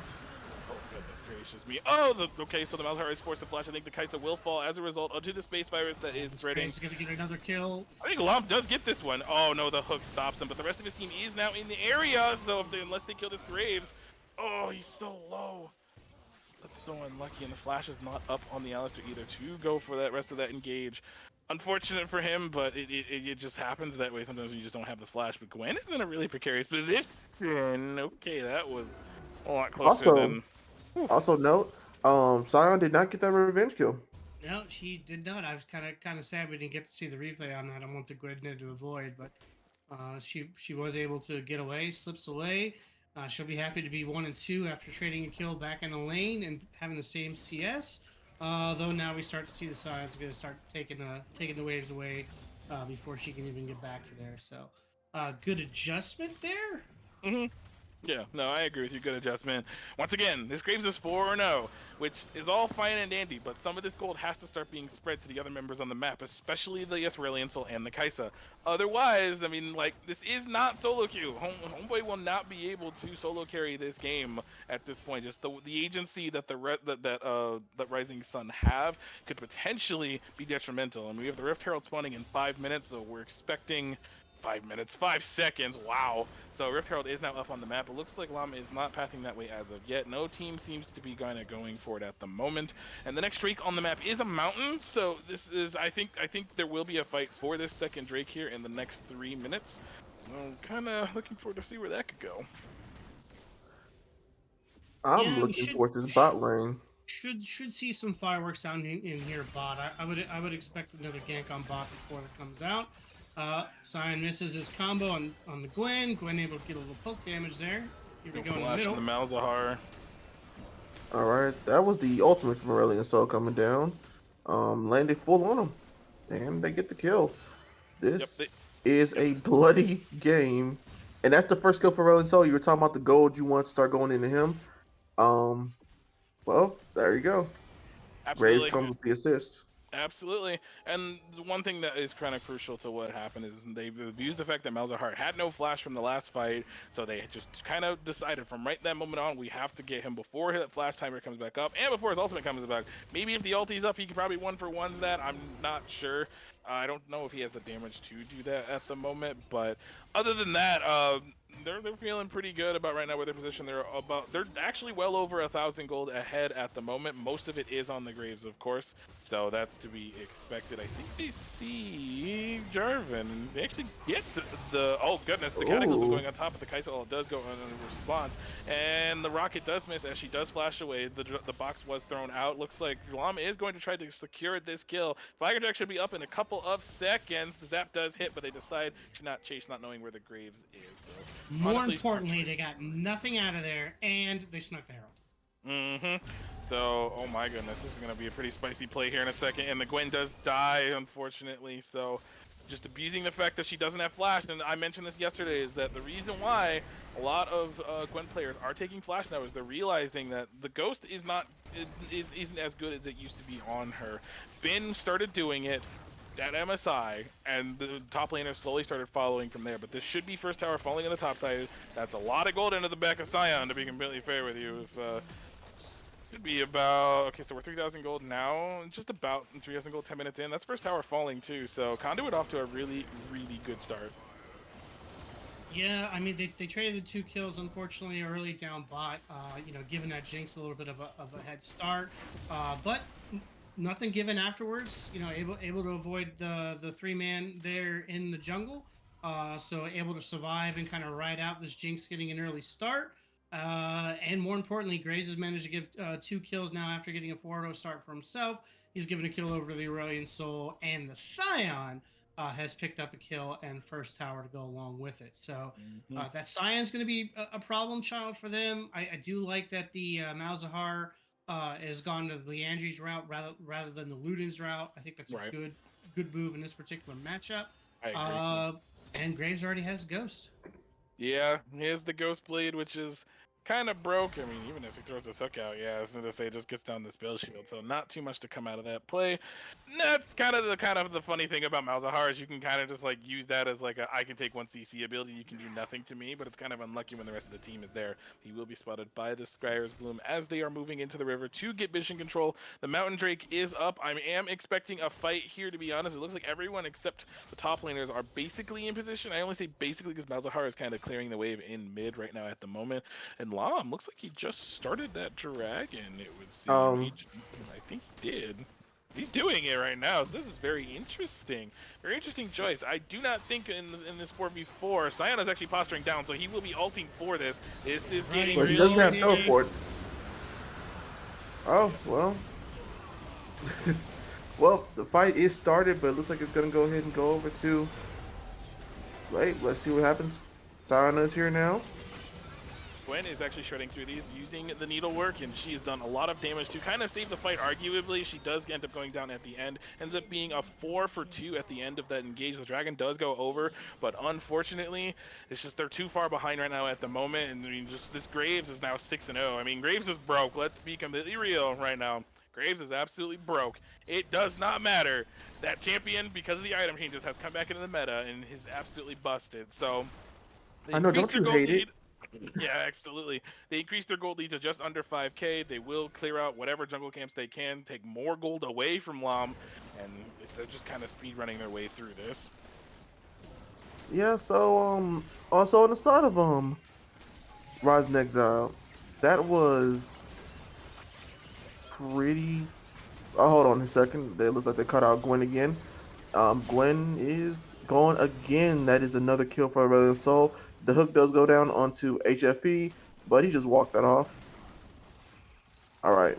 Oh, goodness gracious me. Oh, okay, so the Malzahar is forced to flash. I think the Kaisa will fall as a result onto the space virus that is spreading. He's gonna get another kill. I think Lamp does get this one. Oh, no, the hook stops him, but the rest of his team is now in the area, so unless they kill this Graves... Oh, he's so low. That's so unlucky, and the flash is not up on the Alistar either to go for that rest of that engage. Unfortunate for him, but it just happens that way. Sometimes you just don't have the flash. But Gwen is in a really precarious position. Okay, that was a lot closer than... Also note, Sion did not get that revenge kill. No, she did not. I was kind of sad we didn't get to see the replay on that. I want the Gwen to avoid, but she was able to get away, slips away. She'll be happy to be 1 and 2 after trading a kill back in the lane and having the same CS. Though now we start to see the Sion's going to start taking the waves away before she can even get back to there. So good adjustment there. Mm-hmm. Yeah, no, I agree with you. Good adjustment. Once again, this Graves is 4-0, which is all fine and dandy, but some of this gold has to start being spread to the other members on the map, especially the Aurelian Soul and the Kaisa. Otherwise, I mean, like, this is not solo queue. Homeboy will not be able to solo carry this game at this point. Just the agency that that Rising Sun have could potentially be detrimental. And we have the Rift Herald spawning in 5 minutes, so we're expecting 5 minutes, 5 seconds, wow. So Rift Herald is now up on the map. It looks like Llama is not pathing that way as of yet. No team seems to be kind of going for it at the moment. And the next Drake on the map is a mountain, so this is, I think there will be a fight for this second Drake here in the next 3 minutes. So I'm kind of looking forward to see where that could go. I'm looking towards this bot lane. Should see some fireworks down in here bot. I would expect another gank on bot before it comes out. Sion misses his combo on the Gwen. Gwen able to get a little poke damage there. Here we go in the middle. The Malzahar. Alright, that was the ultimate from Aurelian Soul coming down. Landed full on him. And they get the kill. This is a bloody game. And that's the first kill for Aurelian Soul. You were talking about the gold you want to start going into him. Well, there you go. Absolutely. Graves comes with the assist. Absolutely. And the one thing that is kind of crucial to what happened is they've abused the fact that Malzahar had no flash from the last fight, so they just kind of decided from right that moment on, we have to get him before that flash timer comes back up, and before his ultimate comes back. Maybe if the ulti's up, he could probably 1-for-1 that. I'm not sure. I don't know if he has the damage to do that at the moment, but other than that, they're feeling pretty good about right now where they're positioned. They're actually well over 1,000 gold ahead at the moment. Most of it is on the Graves, of course, so that's to be expected. I think they see Jarvan. They actually get the oh goodness, the Cataclysm going on top of the Kaisa. It does go on in response, and the rocket does miss as she does flash away. The box was thrown out. Looks like Llama is going to try to secure this kill. Flag attack should be up in a couple of seconds. The zap does hit, but they decide to not chase, not knowing where the Graves is. So, more honestly, importantly, they got nothing out of there, and they snuck the Herald. So, oh my goodness, this is going to be a pretty spicy play here in a second, and the Gwen does die, unfortunately, so just abusing the fact that she doesn't have flash, and I mentioned this yesterday, is that the reason why a lot of Gwen players are taking flash now is they're realizing that the Ghost isn't as good as it used to be on her. Bin started doing it at MSI, and the top laners slowly started following from there, but this should be first tower falling on the top side. That's a lot of gold into the back of Sion, to be completely fair with you. Should be about, okay, so we're 3,000 gold now, just about 3,000 gold 10 minutes in. That's first tower falling too, so Conduit off to a really, really good start. Yeah, I mean, they traded the 2 kills, unfortunately, early down bot, you know, giving that Jinx a little bit of a head start. But nothing given afterwards, you know, able to avoid the 3-man there in the jungle. So able to survive and kind of ride out this Jinx getting an early start. And more importantly, Graves has managed to give 2 kills now after getting a 4-0 start for himself. He's given a kill over the Aurelian Soul, and the Scion has picked up a kill and first tower to go along with it. So that Scion's going to be a problem child for them. I do like that the Malzahar has gone to the Leandri's route rather than the Luden's route. I think that's a good move in this particular matchup. I agree. And Graves already has Ghost. Yeah, he has the Ghost Blade, which is kind of broke. I mean, even if he throws his hook out, yeah, I was going to say, it just gets down the spell shield, so not too much to come out of that play. That's kind of the funny thing about Malzahar is you can kind of just like use that as like a I can take 1 CC ability, you can do nothing to me, but it's kind of unlucky when the rest of the team is there. He will be spotted by the Skyre's Bloom as they are moving into the river to get vision control. The Mountain Drake is up. I am expecting a fight here, to be honest. It looks like everyone except the top laners are basically in position. I only say basically because Malzahar is kind of clearing the wave in mid right now at the moment. And Lam looks like he just started that dragon, it would seem. I think he did. He's doing it right now, so this is very interesting. Very interesting choice. I do not think in this 4v4, Scion is actually posturing down, so he will be ulting for this. This is getting But he really doesn't have teleport. Oh, well. Well, the fight is started, but it looks like it's going to go ahead and go over to... Wait, let's see what happens. Scion is here now. Gwen is actually shredding through these using the needlework, and she has done a lot of damage to kind of save the fight. Arguably, she does end up going down at the end. Ends up being a 4 for 2 at the end of that engage. The dragon does go over, but unfortunately, it's just they're too far behind right now at the moment. And I mean, just this Graves is now 6-0. I mean, Graves is broke. Let's be completely real right now. Graves is absolutely broke. It does not matter. That champion, because of the item changes, has come back into the meta and is absolutely busted. So, I know, don't you hate it? Yeah, absolutely. They increased their gold lead to just under 5k. They will clear out whatever jungle camps they can, take more gold away from Lam, and they're just kind of speed running their way through this. Yeah, so also on the side of Rise and Exile, that was pretty. Oh, hold on a second. It looks like they cut out Gwen again. Gwen is gone again. That is another kill for Aurelian Soul. The hook does go down onto HFE, but he just walks that off. All right.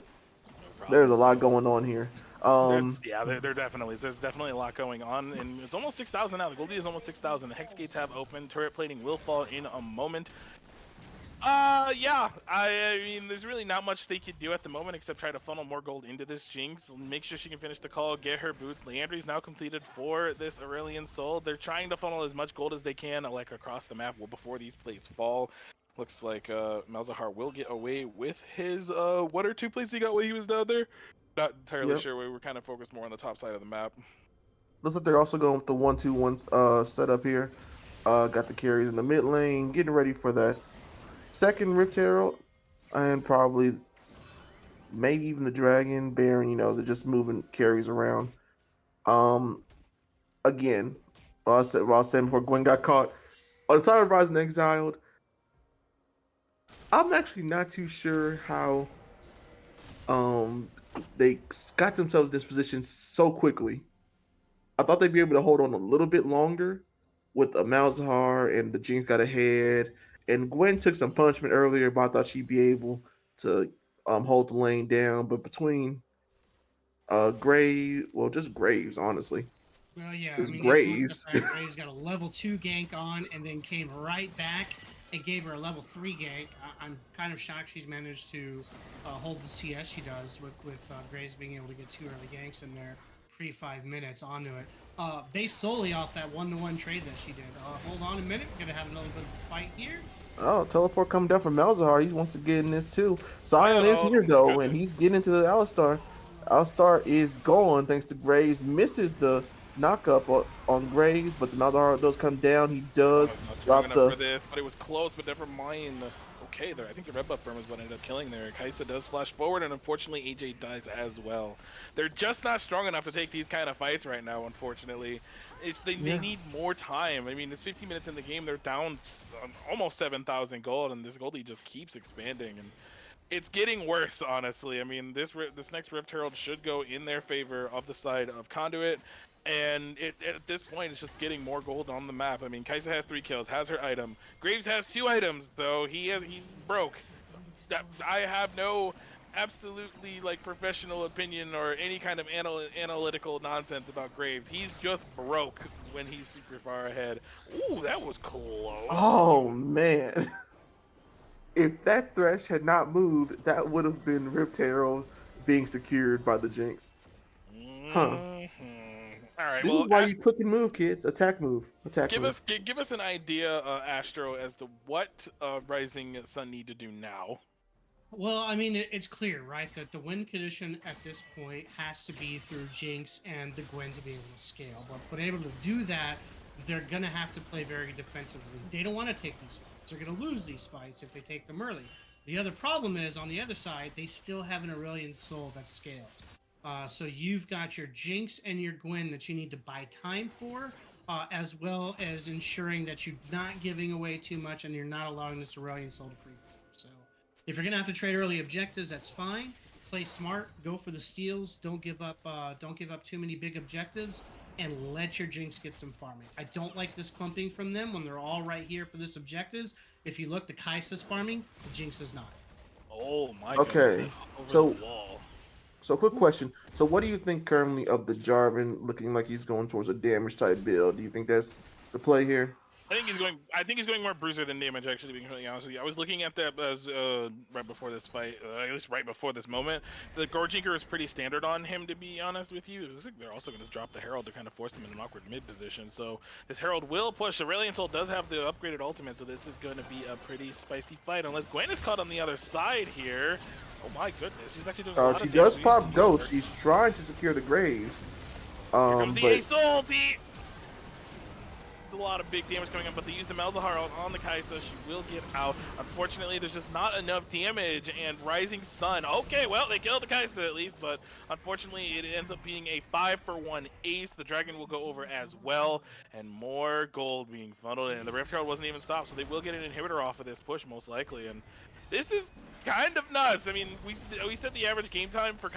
There's a lot going on here. There's definitely a lot going on, and it's almost 6,000 now. The gold lead is almost 6,000. The hex gates have opened. Turret plating will fall in a moment. Yeah, I mean, there's really not much they could do at the moment except try to funnel more gold into this Jinx, make sure she can finish the call, get her boots. Leandri's now completed for this Aurelian Soul. They're trying to funnel as much gold as they can, like across the map before these plates fall. Looks like Malzahar will get away with his what or 2 plates he got when he was down there. Not entirely sure. We were kind of focused more on the top side of the map. Looks like they're also going with the 1-2-1 setup here. Got the carries in the mid lane, getting ready for that second Rift Herald, and probably maybe even the Dragon, Baron, you know, they're just moving carries around. Again, I was saying before Gwen got caught, on the side of Rise and Exiled, I'm actually not too sure how they got themselves in this position so quickly. I thought they'd be able to hold on a little bit longer with the Malzahar and the Jinx got ahead. And Gwen took some punishment earlier, but I thought she'd be able to hold the lane down. But between just Graves, honestly. Well, yeah, It's I mean, Graves. Graves got a level 2 gank on and then came right back and gave her a level 3 gank. I'm kind of shocked she's managed to hold the CS she does with Graves being able to get 2 early ganks in there pre-5 minutes onto it. Based solely off that 1-to-1 trade that she did. Hold on a minute, we're going to have another bit of a fight here. Oh, teleport coming down from Malzahar. He wants to get in this too. Scion is here though, and he's getting into the Alistar. Alistar is gone thanks to Graves. Misses the knockup on Graves, but the Malzahar does come down. He does drop for this, but it was close, but never mind. Okay, there. I think the red buff burn was what ended up killing there. Kaisa does flash forward, and unfortunately AJ dies as well. They're just not strong enough to take these kind of fights right now, unfortunately. They need more time. I mean, it's 15 minutes in the game. They're down almost 7,000 gold, and this gold lead just keeps expanding. And it's getting worse, honestly. I mean, this next Rift Herald should go in their favor of the side of Conduit, and at this point, it's just getting more gold on the map. I mean, Kaisa has 3 kills, has her item. Graves has 2 items, though. He's broke. I have no absolutely like professional opinion or any kind of analytical nonsense about Graves. He's just broke when he's super far ahead. Ooh, that was close. Oh man. If that Thresh had not moved, that would have been Rift Herald being secured by the Jinx. Huh. All right. This Well, is why you click and move, kids. Attack move. Attack give move. us an idea, Astro, as to what Rising Sun need to do now. Well, I mean, it's clear, right, that the win condition at this point has to be through Jinx and the Gwen to be able to scale. But able to do that, they're going to have to play very defensively. They don't want to take these fights. They're going to lose these fights if they take them early. The other problem is, on the other side, they still have an Aurelian Soul that's scaled. So you've got your Jinx and your Gwen that you need to buy time for, as well as ensuring that you're not giving away too much and you're not allowing this Aurelian Soul to free fall. So if you're gonna have to trade early objectives, that's fine. Play smart, go for the steals. Don't give up too many big objectives, and let your Jinx get some farming. I don't like this clumping from them when they're all right here for this objectives. If you look, the Kai'Sa's farming, the Jinx is not. Oh my. Okay, Over so the wall. So quick question. So what do you think currently of the Jarvan looking like he's going towards a damage type build? Do you think that's the play here? I think he's going more bruiser than damage. Actually, being completely honest with you, I was looking at that as right before this fight, at least right before this moment. The Gorginker is pretty standard on him, to be honest with you. It looks like they're also going to drop the Herald to kind of force him in an awkward mid position. So this Herald will push. Aurelian Soul does have the upgraded ultimate, so this is going to be a pretty spicy fight. Unless Gwen is caught on the other side here. Oh my goodness, she's actually doing a lot She of does damage. pop Ghost. She's trying to secure the Graves. Here comes the But Ace ulti. A lot of big damage coming up, but they use the Malzahar on the Kaisa. She will get out. Unfortunately, there's just not enough damage, and Rising Sun. Okay, well, they killed the Kaisa at least, but unfortunately, it ends up being a 5-for-1 ace. The Dragon will go over as well, and more gold being funneled in. The Rift Herald wasn't even stopped, so they will get an inhibitor off of this push, most likely, and this is kind of nuts. I mean, we said the average game time for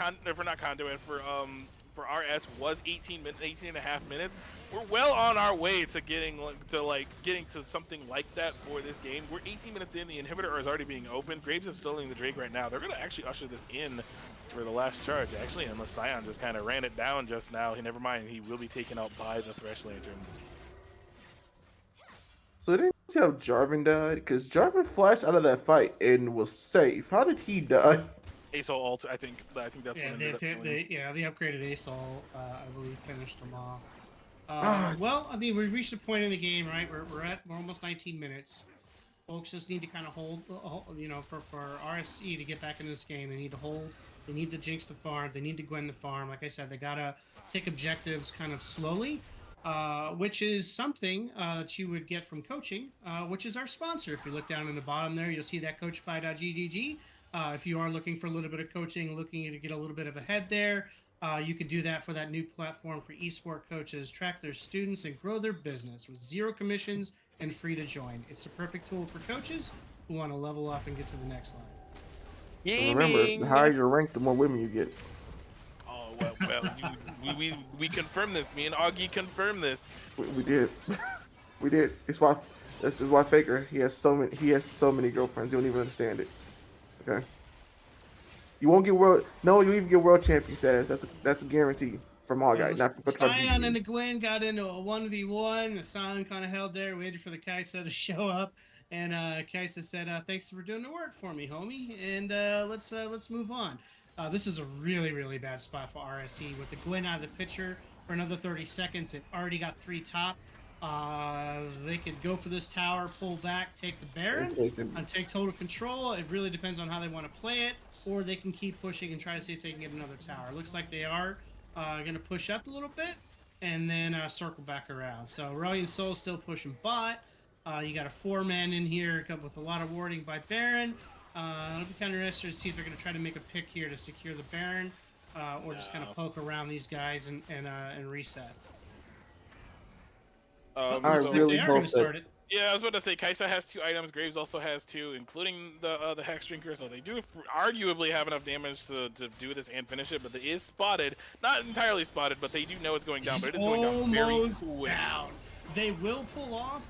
RS was 18 and a half minutes. We're well on our way to getting to something like that for this game. We're 18 minutes in. The inhibitor is already being opened. Graves is soloing the Drake right now. They're going to actually usher this in for the last charge, actually, unless Scion just kind of ran it down just now. Never mind, he will be taken out by the Thresh Lantern. so they didn't see how Jarvan died because Jarvan flashed out of that fight and was safe. How did he die? Ace ult, I think that's what ended up killing him. The upgraded Ace Ult, I believe, finished them off. Well, I mean, we've reached a point in the game, right? We're almost 19 minutes. Folks just need to kind of hold, you know, for RSC to get back into this game. They need to hold. They need the Jinx to farm. They need the Gwen to farm. Like I said, they gotta take objectives kind of slowly, which is something that you would get from coaching, which is our sponsor. If you look down in the bottom there, you'll see that coachify.ggg. If you are looking for a little bit of coaching, looking to get a little bit of a head there, you can do that for that new platform for esport coaches, track their students, and grow their business with 0 commissions and free to join. It's a perfect tool for coaches who want to level up and get to the next level. And remember, the higher your rank, the more women you get. Oh we confirmed this. Me and Augie confirmed this. We did. We did. This is why Faker. He has so many girlfriends. You don't even understand it. Okay. You won't get world. No, you even get world champion status. That's a guarantee from all guys. Not from Scion and the Gwen got into a 1v1. The Scion kind of held there, waited for the Kaisa to show up, and Kaisa said, "Thanks for doing the work for me, homie, and let's move on." This is a really, really bad spot for RSE with the Gwen out of the picture for another 30 seconds. They've already got 3 top. They could go for this tower, pull back, take the Baron, and take total control. It really depends on how they want to play it, or they can keep pushing and try to see if they can get another tower. It looks like they are going to push up a little bit and then circle back around. So Aurelian Soul still pushing bot. You got a 4-man in here with a lot of warding by Baron. It'll be kind of interesting to see if they're going to try to make a pick here to secure the Baron, or just kind of poke around these guys and reset. I Looks like really they are hope going to start that. it. Yeah, I was about to say Kaisa has 2 items, Graves also has 2, including the Hex Drinker, so they do arguably have enough damage to do this and finish it, but it is spotted. Not entirely spotted, but they do know it's going down, He's but it is going down very almost quick. down. They will pull off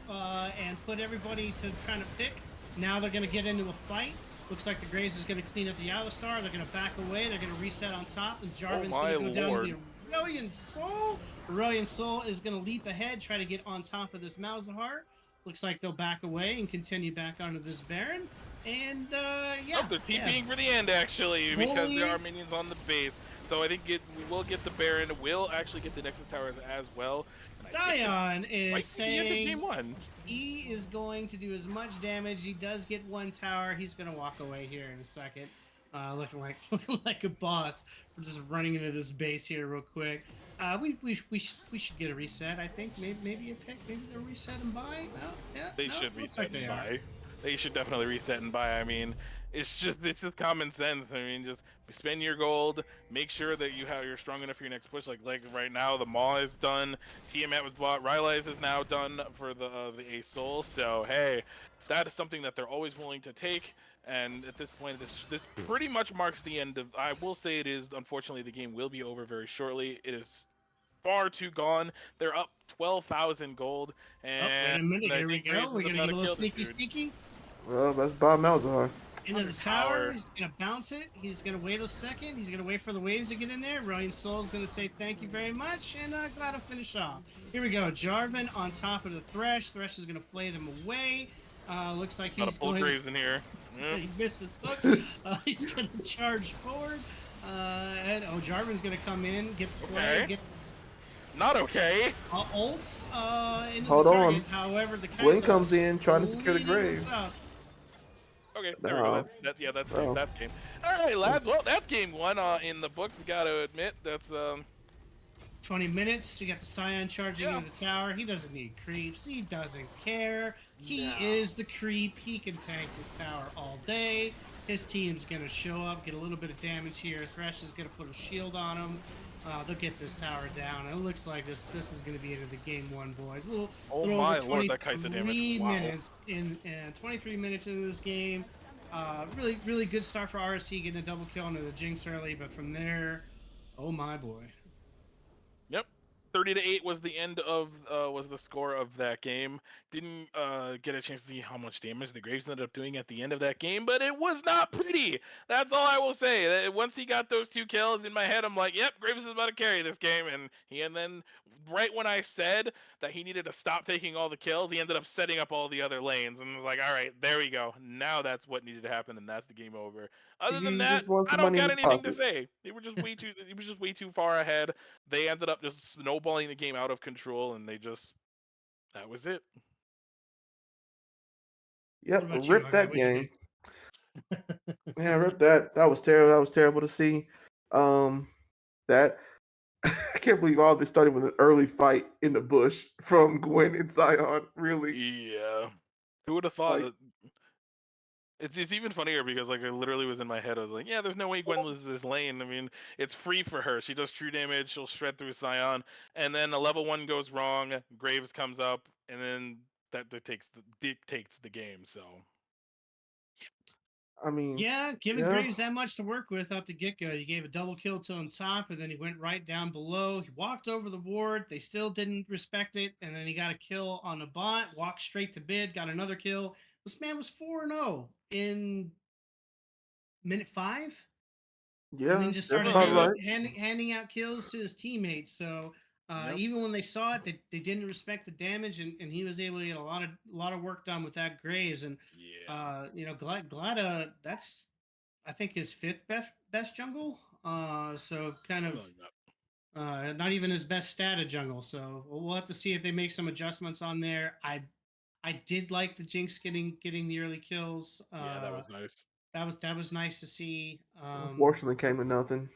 and put everybody to trying to pick. Now they're going to get into a fight. Looks like the Graves is going to clean up the Alistar. They're going to back away. They're going to reset on top, and Jarvan's going to go down to the Aurelian Soul. Aurelian Soul is going to leap ahead, try to get on top of this Malzahar. Looks like they'll back away and continue back onto this Baron. And yeah. Oh, they're TPing for the end actually, because there are minions on the base. So I think we will get the Baron. We'll actually get the Nexus Towers as well. Zion is saying game 1. he is going to do as much damage. He does get 1 tower. He's going to walk away here in a second. Looking like a boss. We're just running into this base here real quick. We should get a reset. I think maybe a pick. Maybe they'll reset and buy. No, yeah. They should reset and buy. They should definitely reset and buy. I mean, it's just common sense. I mean, just spend your gold. Make sure that you're strong enough for your next push. Like right now, the Maw is done. Tiamat was bought. Rylai's is now done for the Ace Soul. So hey, that is something that they're always willing to take. And at this point, this pretty much marks the end of. I will say it is. Unfortunately, the game will be over very shortly. It is far too gone. They're up 12,000 gold. And wait a minute, here we go. We're gonna get a little sneaky. Well, that's Bob Malzahar. Into the tower. He's gonna bounce it. He's gonna wait a second. He's gonna wait for the waves to get in there. Aurelian Soul's gonna say thank you very much, and glad to finish off. Here we go. Jarvan on top of the Thresh. Thresh is gonna flay them away. Looks like he's going. Graves in here. He missed his hook. He's gonna charge forward. And Jarvan's gonna come in, get play, get. Not okay. Ults into Hold the target. on. However, the Gwen comes in trying to secure the grave. Okay, there we go. That's game. All right, lads. Well, that's game 1 in the books. Gotta admit, that's 20 minutes. We got the Scion charging into the tower. He doesn't need creeps. He doesn't care. He is the creep. He can tank this tower all day. His team's gonna show up, get a little bit of damage here. Thresh is gonna put a shield on him. They'll get this tower down. It looks like this is going to be into the game 1, boys. Little my over lord, that Kaisa damage! Wow. Minutes in 23 minutes into this game. Really good start for RSC, getting a double kill into the Jinx early, but from there, oh my boy. Yep. 30-8 was the end of was the score of that game. Didn't get a chance to see how much damage the Graves ended up doing at the end of that game, but it was not pretty. That's all I will say. Once he got those 2 kills in my head, I'm like, yep, Graves is about to carry this game. And then right when I said that he needed to stop taking all the kills, he ended up setting up all the other lanes, and was like, all right, there we go. Now that's what needed to happen, and that's the game over. Other than that, I don't got anything to say. They were just way too. It was just way too far ahead. They ended up just snowballing the game out of control, and that was it. Yep, rip that game. Yeah, rip that. That was terrible. That was terrible to see. That I can't believe all this started with an early fight in the bush from Gwen and Zion. Really? Yeah. Who would have thought that? It's even funnier because I literally was in my head. I was like, yeah, there's no way Gwen loses this lane. I mean, it's free for her. She does true damage. She'll shred through Scion, and then a level 1 goes wrong. Graves comes up, and then that dictates the game. So. I mean, giving Graves that much to work with out the get-go. You gave a double kill to him top, and then he went right down below. He walked over the ward. They still didn't respect it, and then he got a kill on the bot, walked straight to bid, got another kill. This man was 4-0 in minute 5. Yeah, and then just started handing out kills to his teammates. So even when they saw it, they didn't respect the damage, and he was able to get a lot of work done with that Graves. And Glada, that's I think his 5th best jungle. So kind of not even his best stat jungle. So we'll have to see if they make some adjustments on there. I did like the Jinx getting the early kills. That was nice. That was nice to see. Unfortunately, came to nothing.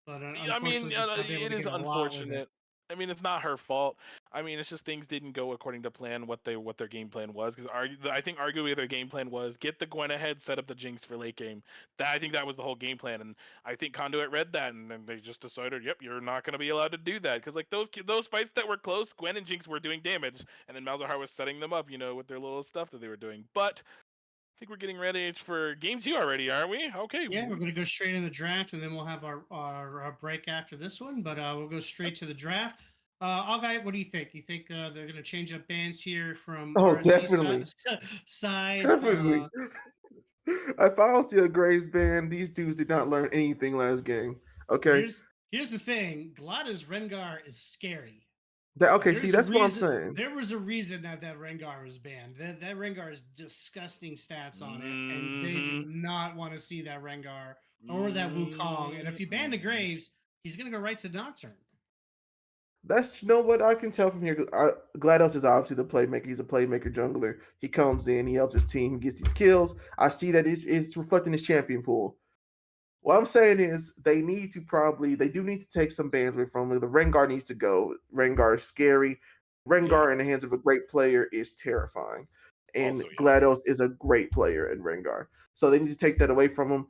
But I mean, it is unfortunate. I mean, it's not her fault. I mean, it's just things didn't go according to plan. What their game plan was, because I think arguably their game plan was get the Gwen ahead, set up the Jinx for late game. I think that was the whole game plan, and I think Conduit read that, and then they just decided, yep, you're not going to be allowed to do that, because like those fights that were close, Gwen and Jinx were doing damage, and then Malzahar was setting them up, with their little stuff that they were doing. But I think we're getting ready for game 2 already, aren't we? Okay. Yeah, we're going to go straight in the draft, and then we'll have our break after this one. But we'll go straight to the draft. Guy, what do you think? You think they're going to change up bands here from Oh, RSC's definitely. side? Definitely. If I don't see a Graves band, these dudes did not learn anything last game. Okay. Here's the thing: Glada's Rengar is scary. See, that's what I'm saying. There was a reason that Rengar was banned. That Rengar has disgusting stats on it, and they did not want to see that Rengar or that Wukong. And if you ban the Graves, he's going to go right to Nocturne. That's what I can tell from here. GLaDOS is obviously the playmaker. He's a playmaker jungler. He comes in, he helps his team, he gets these kills. I see that it's reflecting his champion pool. What I'm saying is they do need to take some bans away from him. The Rengar needs to go. Rengar is scary. Rengar in the hands of a great player is terrifying. And Also, GLaDOS is a great player in Rengar. So they need to take that away from him.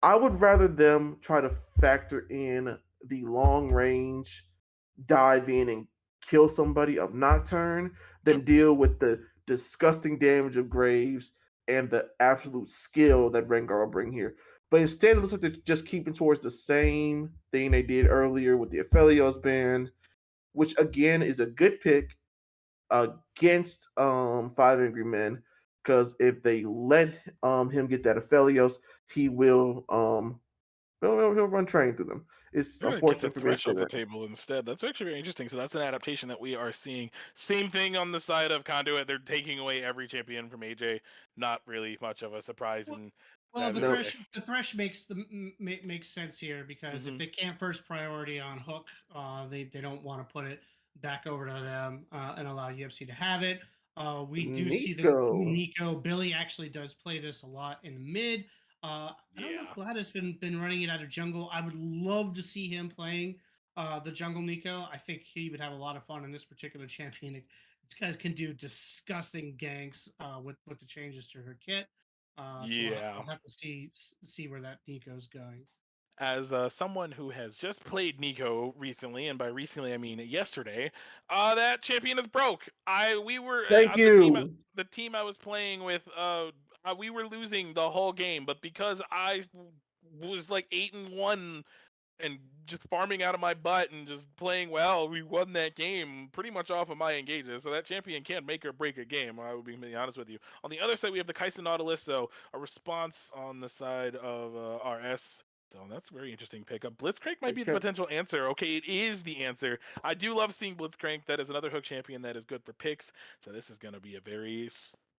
I would rather them try to factor in the long range, dive in and kill somebody of Nocturne than deal with the disgusting damage of Graves and the absolute skill that Rengar will bring here. But instead, it looks like they're just keeping towards the same thing they did earlier with the Aphelios ban, which again is a good pick against 5 Angry Men, because if they let him get that Aphelios, he will he'll run train through them. It's we're gonna get the unfortunate for me to Thresh say off the that. table instead. That's actually very interesting. So that's an adaptation that we are seeing. Same thing on the side of Conduit. They're taking away every champion from AJ. Not really much of a surprise. Well, the Thresh makes sense here, because if they can't first priority on Hook, they don't want to put it back over to them and allow UFC to have it. We do see that Nico Billy actually does play this a lot in mid. I don't know if Glad has been running it out of jungle. I would love to see him playing the jungle Nico. I think he would have a lot of fun in this particular champion. These guys can do disgusting ganks with the changes to her kit. So I'll have to see where that Nico's going. As someone who has just played Nico recently, and by recently I mean yesterday, that champion is broke. Thank you. The team I was playing with, we were losing the whole game, but because I was like 8-1 and just farming out of my butt and just playing well, we won that game pretty much off of my engages. So that champion can't make or break a game. I would be completely honest with you. On the other side, we have the Kaisa Nautilus, so a response on the side of RS. So that's a very interesting pickup. Blitzcrank might be the potential answer. Okay, it is the answer. I do love seeing Blitzcrank. That is another hook champion that is good for picks. So this is going to be a very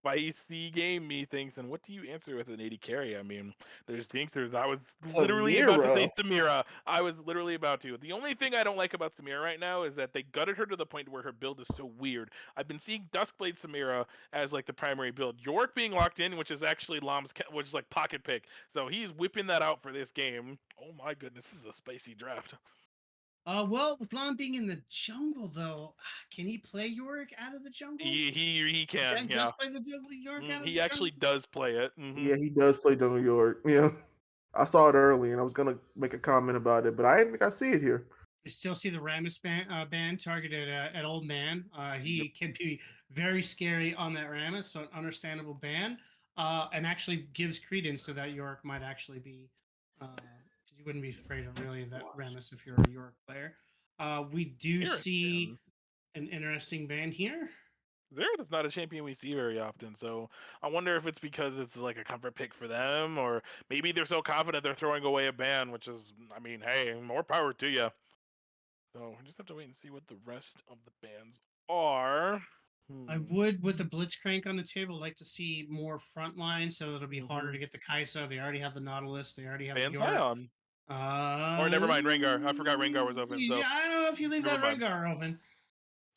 spicy game, methinks. And what do you answer with an 80 carry? I mean, there's Jinxers. I was literally about to say Samira. I was literally about to. The only thing I don't like about Samira right now is that they gutted her to the point where her build is so weird. I've been seeing Duskblade Samira as like the primary build. York being locked in, which is actually which is like pocket pick. So he's whipping that out for this game. Oh my goodness, this is a spicy draft. Well, with Lon being in the jungle, though, can he play Yorick out of the jungle? He can. Does play the Yorick out of he the actually jungle? does play it. Yeah, he does play jungle York. Yeah, I saw it early, and I was gonna make a comment about it, but I didn't think I see it here. You still see the Rammus ban targeted at Old Man. He can be very scary on that Rammus, so an understandable ban, and actually gives credence to that Yorick might actually be. You wouldn't be afraid of really that Rammus if you're a York player. We do see an interesting band here. Xerath is not a champion we see very often, so I wonder if it's because it's like a comfort pick for them, or maybe they're so confident they're throwing away a ban, which is, I mean, hey, more power to you. So we just have to wait and see what the rest of the bans are. I would, with the Blitzcrank on the table, like to see more frontline, so it'll be harder to get the Kaisa. They already have the Nautilus. They already have the York. Scion. Or never mind, Rengar. I forgot Rengar was open. So yeah, I don't know if you leave that Rengar open.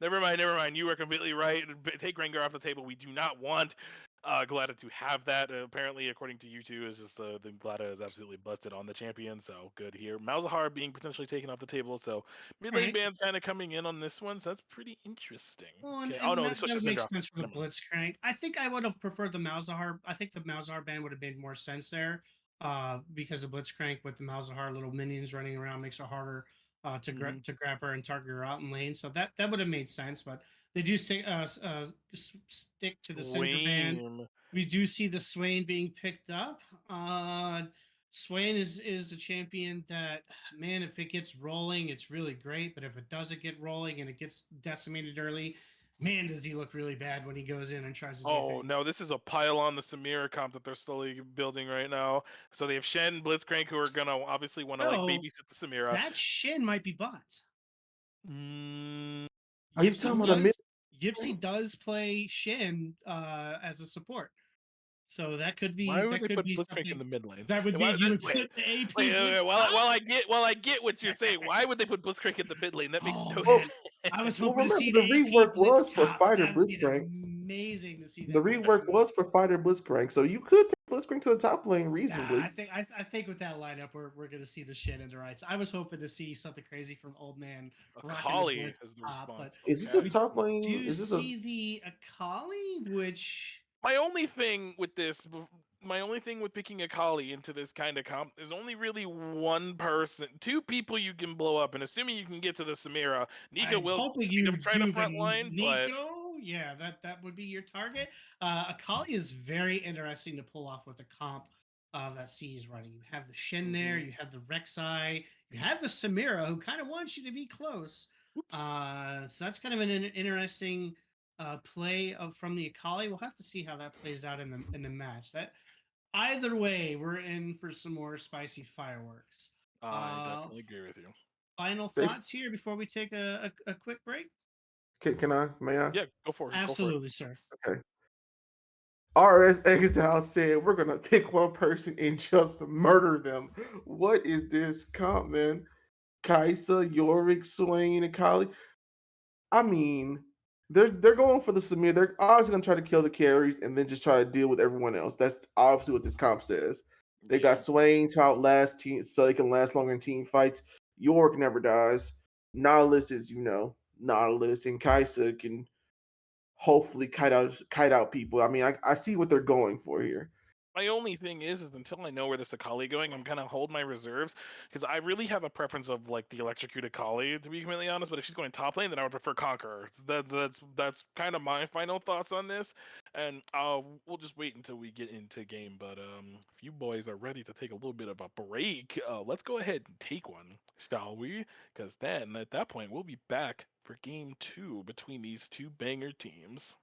Never mind. You were completely right. Take Rengar off the table. We do not want Glad to have that. Apparently, according to U2, is just the Glada is absolutely busted on the champion, so good here. Malzahar being potentially taken off the table, so mid lane Right. band's kind of coming in on this one, so that's pretty interesting. Well, Okay. and Oh no, they that switched to would make Syndrome. sense for the Never mind. Blitzcrank. I think I would have preferred the Malzahar. I think the Malzahar ban would have made more sense there, because the Blitzcrank with the Malzahar little minions running around makes it harder Mhm. to grab her and target her out in lane. So that would have made sense. But they do stick to the Syndra ban. Swain. We do see the Swain being picked up. Swain is a champion that, man, if it gets rolling, it's really great. But if it doesn't get rolling and it gets decimated early, man, does he look really bad when he goes in and tries to do Oh things. no, this is a pile on the Samira comp that they're slowly building right now. So they have Shen and Blitzcrank who are gonna obviously want to like So babysit the Samira. that Shin might be bot. Mm, Are you talking about a mid? Yipsy does play Shin as a support. So that could why be would they put Blitzcrank something in the mid lane? that would And be why, you would wait, put the AP wait, Blitz. while I get what you're saying, why would they put Blitzcrank in the mid lane? That makes Oh no Well, man, sense. I was well, hoping to remember see the the AP rework Blitz was for top. Fighter That would be Blitzcrank. amazing to see The that. rework was for Fighter Blitzcrank, so you could take Blitzcrank to the top lane reasonably. I think with that lineup, we're gonna see the shit in the rights. I was hoping to see something crazy from Old Man rocking the Akali Blitz is the top, but response. Is this Okay. a top lane? do Is this a see the Akali, which My only thing with this, my only thing with picking Akali into this kind of comp, there's only really one person, two people you can blow up, and assuming you can get to the Samira, Nico I'm will hoping kind you of try to do the front line, but Nico. Yeah, that would be your target. Akali is very interesting to pull off with the comp that C is running. You have the Shen there, you have the Rek'Sai, you have the Samira, who kind of wants you to be close. So that's kind of an interesting play from the Akali. We'll have to see how that plays out in the match. That either way, we're in for some more spicy fireworks. I definitely agree with you. Final They- thoughts here before we take a quick break? Can I? May I? Yeah, go for it. Absolutely, sir. Okay. RS Exiled said we're gonna pick one person and just murder them. What is this comp, man? Kaisa, Yorick, Swain, and Kali. I mean, they're going for the Samir. They're obviously gonna try to kill the carries and then just try to deal with everyone else. That's obviously what this comp says. They got Swain to outlast team so they can last longer in team fights. York never dies. Nautilus is, Nautilus, and Kaisa can hopefully kite out people. I mean, I see what they're going for here. My only thing is until I know where this Akali going, I'm gonna hold my reserves because I really have a preference of like the electrocuted Akali, to be completely honest. But if she's going top lane, then I would prefer Conqueror. That's kind of my final thoughts on this, and we'll just wait until we get into game. But if you boys are ready to take a little bit of a break, let's go ahead and take one, shall we? Because then at that point we'll be back for game 2 between these two banger teams.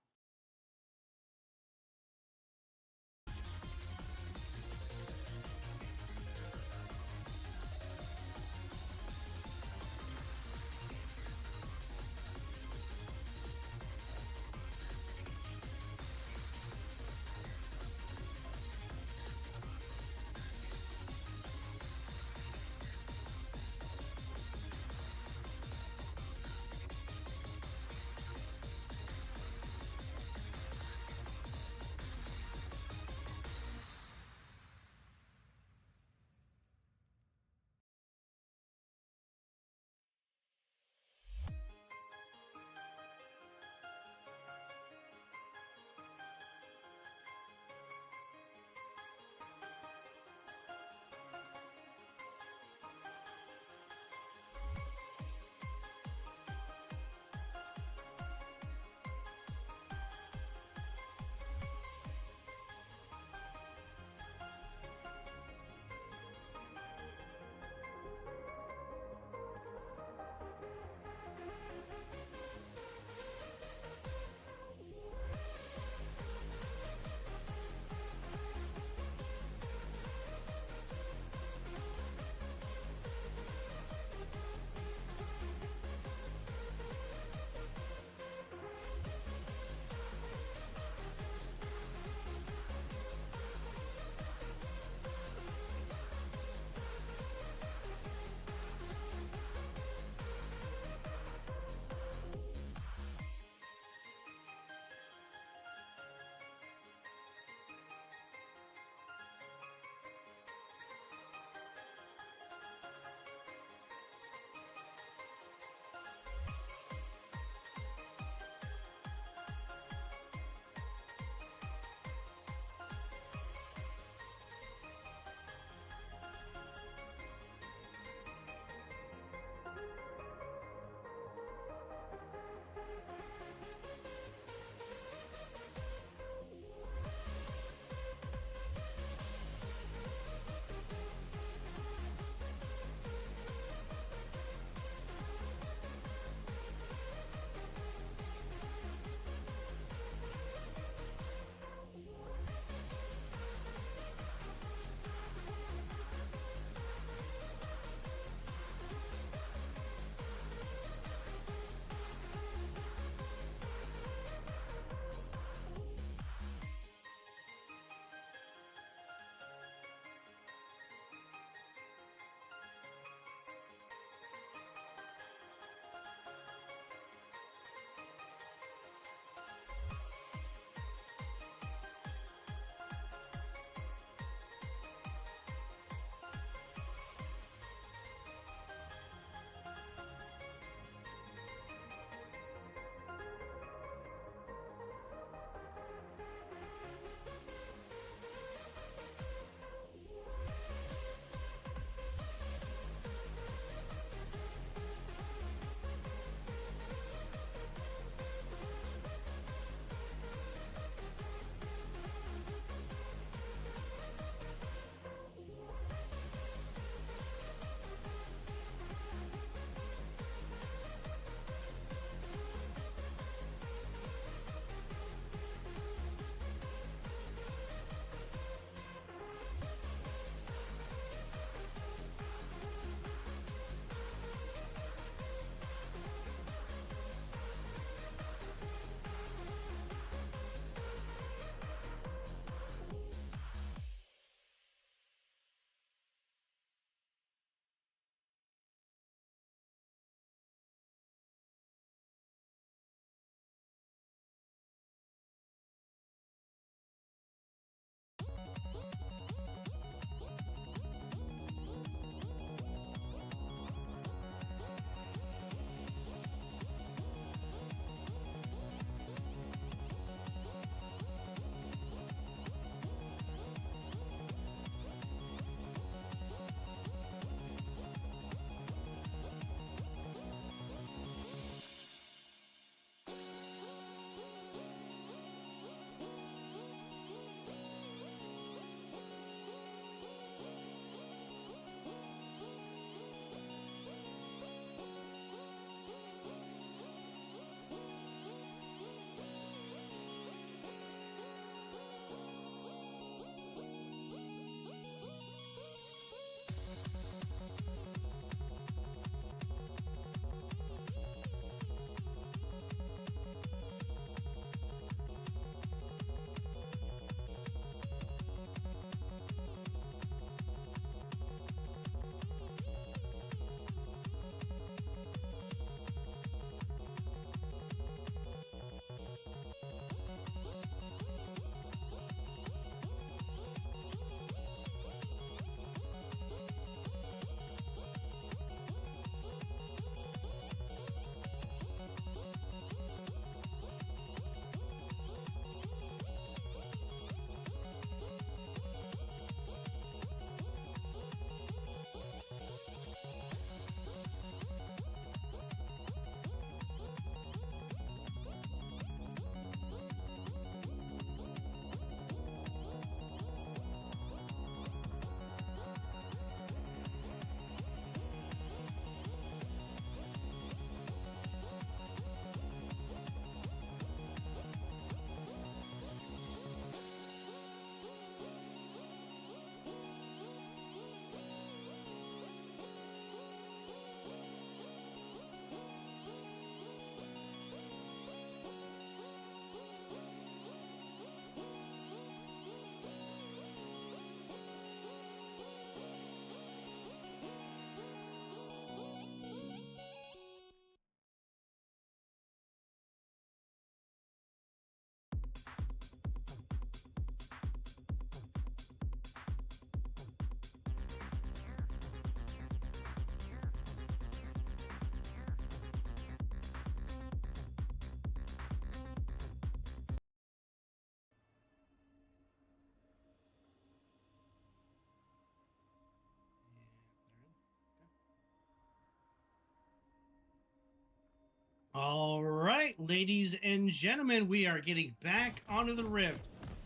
All right, ladies and gentlemen, we are getting back onto the Rift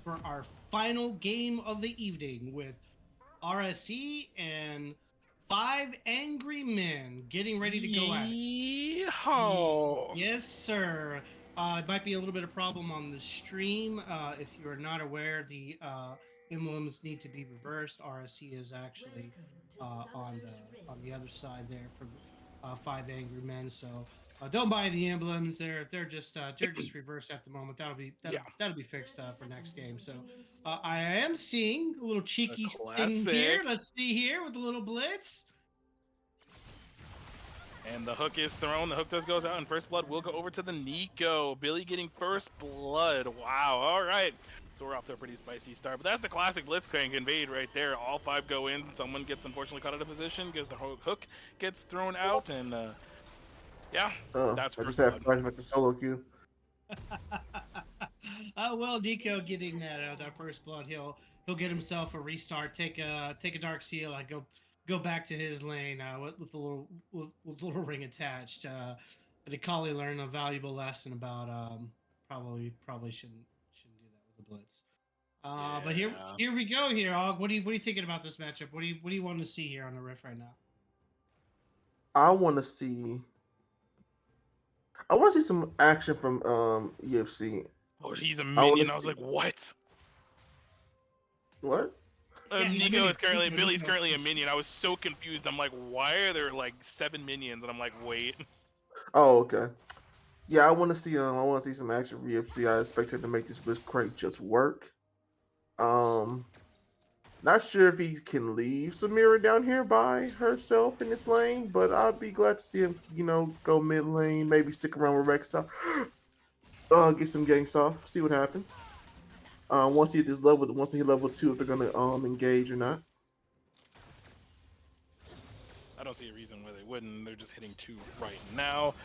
for our final game of the evening with RSE and 5 Angry Men getting ready to go at it. Yeehaw. Yes, sir. It might be a little bit of problem on the stream. If you are not aware, the emblems need to be reversed. RSE is actually on the other side there from 5 Angry Men. So don't buy the emblems. They're just reversed at the moment. That'll be fixed for next game. So I am seeing a little cheeky thing here. classic. Let's see here with a little blitz. And the hook is thrown. The hook does goes out, and first blood will go over to the Nico. Billy getting first blood. Wow. All right. So we're off to a pretty spicy start. But that's the classic Blitzcrank invade right there. All 5 go in. Someone gets unfortunately caught out of position because the hook gets thrown out, and yeah, that's I first just have blood. flashback to solo queue. Well, Nico getting that first blood, he'll get himself a restart, take a dark seal, go back to his lane with a little ring attached. Akali learned a valuable lesson about probably shouldn't do that with the blitz. But here we go here, Og. What are you thinking about this matchup? What do you want to see here on the Rift right now? I want to see some action from EFC. Oh, he's a minion. I was like, what? What? Nico is currently, Billy's currently a minion. I was so confused. I'm like, why are there like 7 minions? And I'm like, wait. Oh, okay. Yeah, I want to see some action from EFC. I expect him to make this Blitzcrank just work. Not sure if he can leave Samira down here by herself in this lane, but I'd be glad to see him, go mid lane, maybe stick around with Rexa. Get some ganks off, see what happens. Once he hit level 2, if they're gonna engage or not. I don't see a reason why they wouldn't. They're just hitting 2 right now.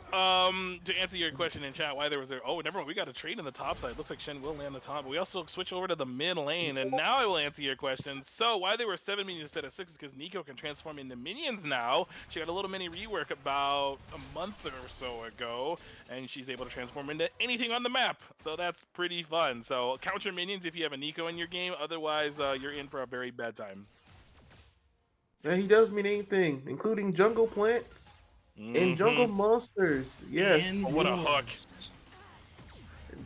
To answer your question in chat, why there was oh, never mind, we got a trade in the top side. Looks like Shen will land the top, but we also switch over to the mid lane, and now I will answer your question. So why there were 7 minions instead of 6 is because Nico can transform into minions now. She got a little mini rework about a month or so ago, and she's able to transform into anything on the map. So that's pretty fun. So count your minions if you have a Nico in your game. Otherwise, you're in for a very bad time. And he does mean anything, including jungle plants. And jungle monsters, yes. And what a hook.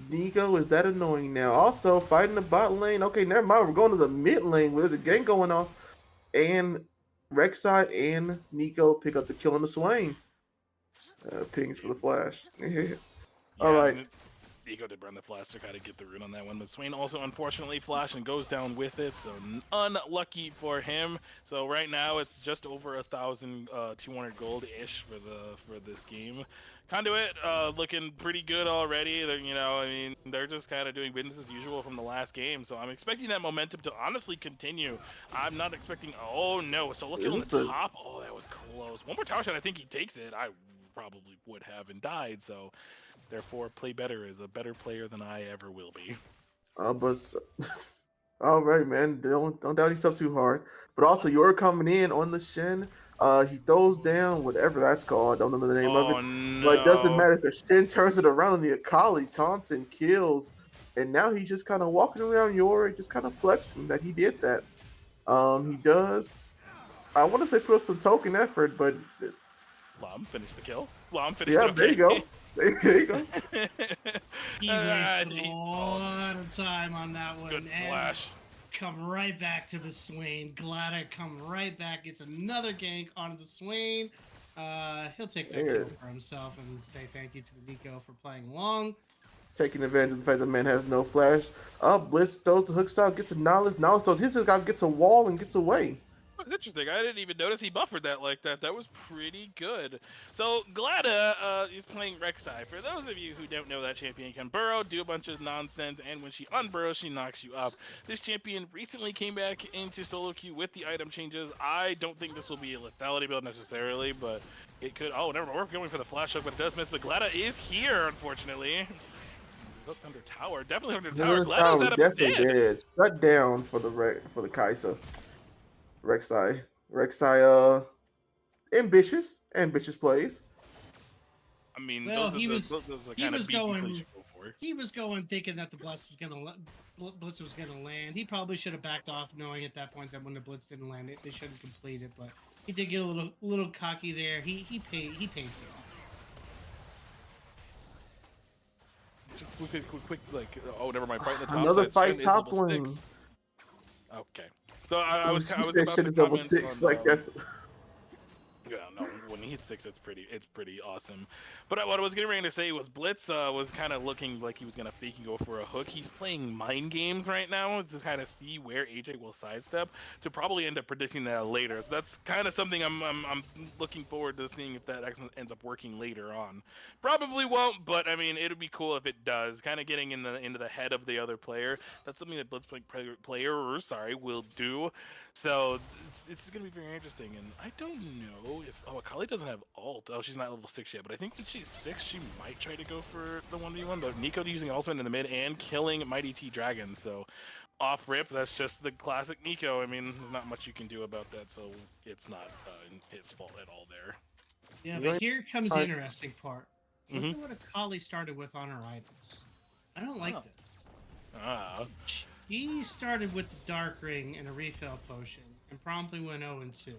Nico is that annoying now. Also, fighting the bot lane. Okay, never mind. We're going to the mid lane where there's a gang going on. And Rek'Sai and Nico pick up the kill on the Swain. Pings for the flash. All right. Nico did burn the flash to kind of get the root on that one, but Swain also unfortunately flashed and goes down with it, so unlucky for him. So right now it's just over 1,200 gold-ish for this game. Conduit looking pretty good already. They're just kind of doing business as usual from the last game, so I'm expecting that momentum to honestly continue. I'm not expecting. Oh no! So looking on the top. Oh, that was close. One more tower shot, I think he takes it. I probably would have and died. So. Therefore, Play Better is a better player than I ever will be. But all right, man. Don't doubt yourself too hard. But also, you're coming in on the Shen. He throws down whatever that's called. I don't know the name of it. No. But it doesn't matter because Shen turns it around on the Akali, taunts and kills. And now he's just kind of walking around Yorick, just kind of flexing that he did that. He does. I want to say put up some token effort, but Lom finished the kill. Lom finished. Yeah, there you go. There you go. He wasted a lot of time on that one. Good flash. Come right back to the Swain. Glada come right back. Gets another gank onto the Swain. He'll take that kill for himself and say thank you to the Nico for playing along. Taking advantage of the fact that man has no flash. Blitz throws the hooks out, gets a knowledge. Knowledge throws his hook out, gets a wall, and gets away. Interesting. I didn't even notice he buffered that like that. That was pretty good. So Glada is playing Rek'Sai. For those of you who don't know, that champion can burrow, do a bunch of nonsense, and when she unburrows, she knocks you up. This champion recently came back into solo queue with the item changes. I don't think this will be a lethality build necessarily, but it could. Oh, never mind. We're going for the flash hook, but it does miss. But Glada is here, unfortunately. Hooked under tower. Definitely under tower. Glada's out of dead. Shut down for the Kai'Sa. Rek'Sai, ambitious plays. I mean, Well, those are he the, was- those are the he kind was of beefy going- plays you go for. He was going thinking that the blitz was gonna land. He probably should have backed off, knowing at that point that when the blitz didn't land, they shouldn't complete it. But he did get a little cocky there. He paid for it. Just quick, like, oh, never mind. Fight in the top Another side. fight Shen is top level lane. 6. Okay. So I was She said about shit to is level comment 6. on, Like that's. yeah, no, when he hits 6, it's pretty awesome. But what I was getting ready to say was Blitz was kind of looking like he was gonna fake and go for a hook. He's playing mind games right now to kind of see where AJ will sidestep to probably end up predicting that later. So that's kind of something I'm looking forward to seeing if that ends up working later on. Probably won't, but I mean it'd be cool if it does. Kind of getting into the head of the other player. That's something that Blitz players will do. So it's going to be very interesting, and I don't know if Akali doesn't have ult. Oh, she's not level 6 yet, but I think when she's 6, she might try to go for the 1v1. But Nico using ultimate in the mid and killing Mighty T Dragon, so off rip, that's just the classic Nico. I mean, there's not much you can do about that, so it's not his fault at all there. Yeah, You but here comes the Alright. interesting part. Look at what Akali started with on her items. I don't like Oh. this. Ah, He started with the Dark Ring and a refill potion, and promptly went 0-2.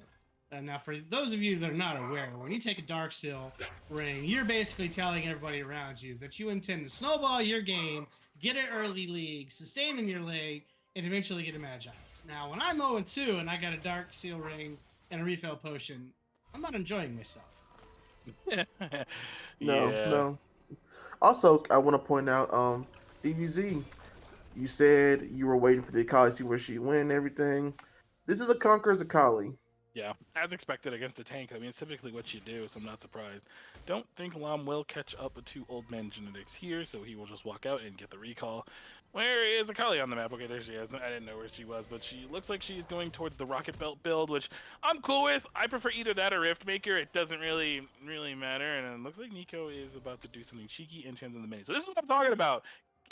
Now, for those of you that are not aware, when you take a Dark Seal ring, you're basically telling everybody around you that you intend to snowball your game, get an early league, sustain in your league, and eventually get a Magi's. Now, when I'm 0-2 and I got a Dark Seal ring and a refill potion, I'm not enjoying myself. No. Also, I want to point out, DBZ, you said you were waiting for the Akali to see where she went and everything. This is a Conqueror's Akali. Yeah, as expected against a tank. I mean, it's typically what you do, so I'm not surprised. Don't think Lam will catch up with 2 old man genetics here, so he will just walk out and get the recall. Where is Akali on the map? Okay, there she is. I didn't know where she was, but she looks like she's going towards the Rocket Belt build, which I'm cool with. I prefer either that or Rift Maker. It doesn't really matter, and it looks like Nico is about to do something cheeky and turns on the mini. So this is what I'm talking about.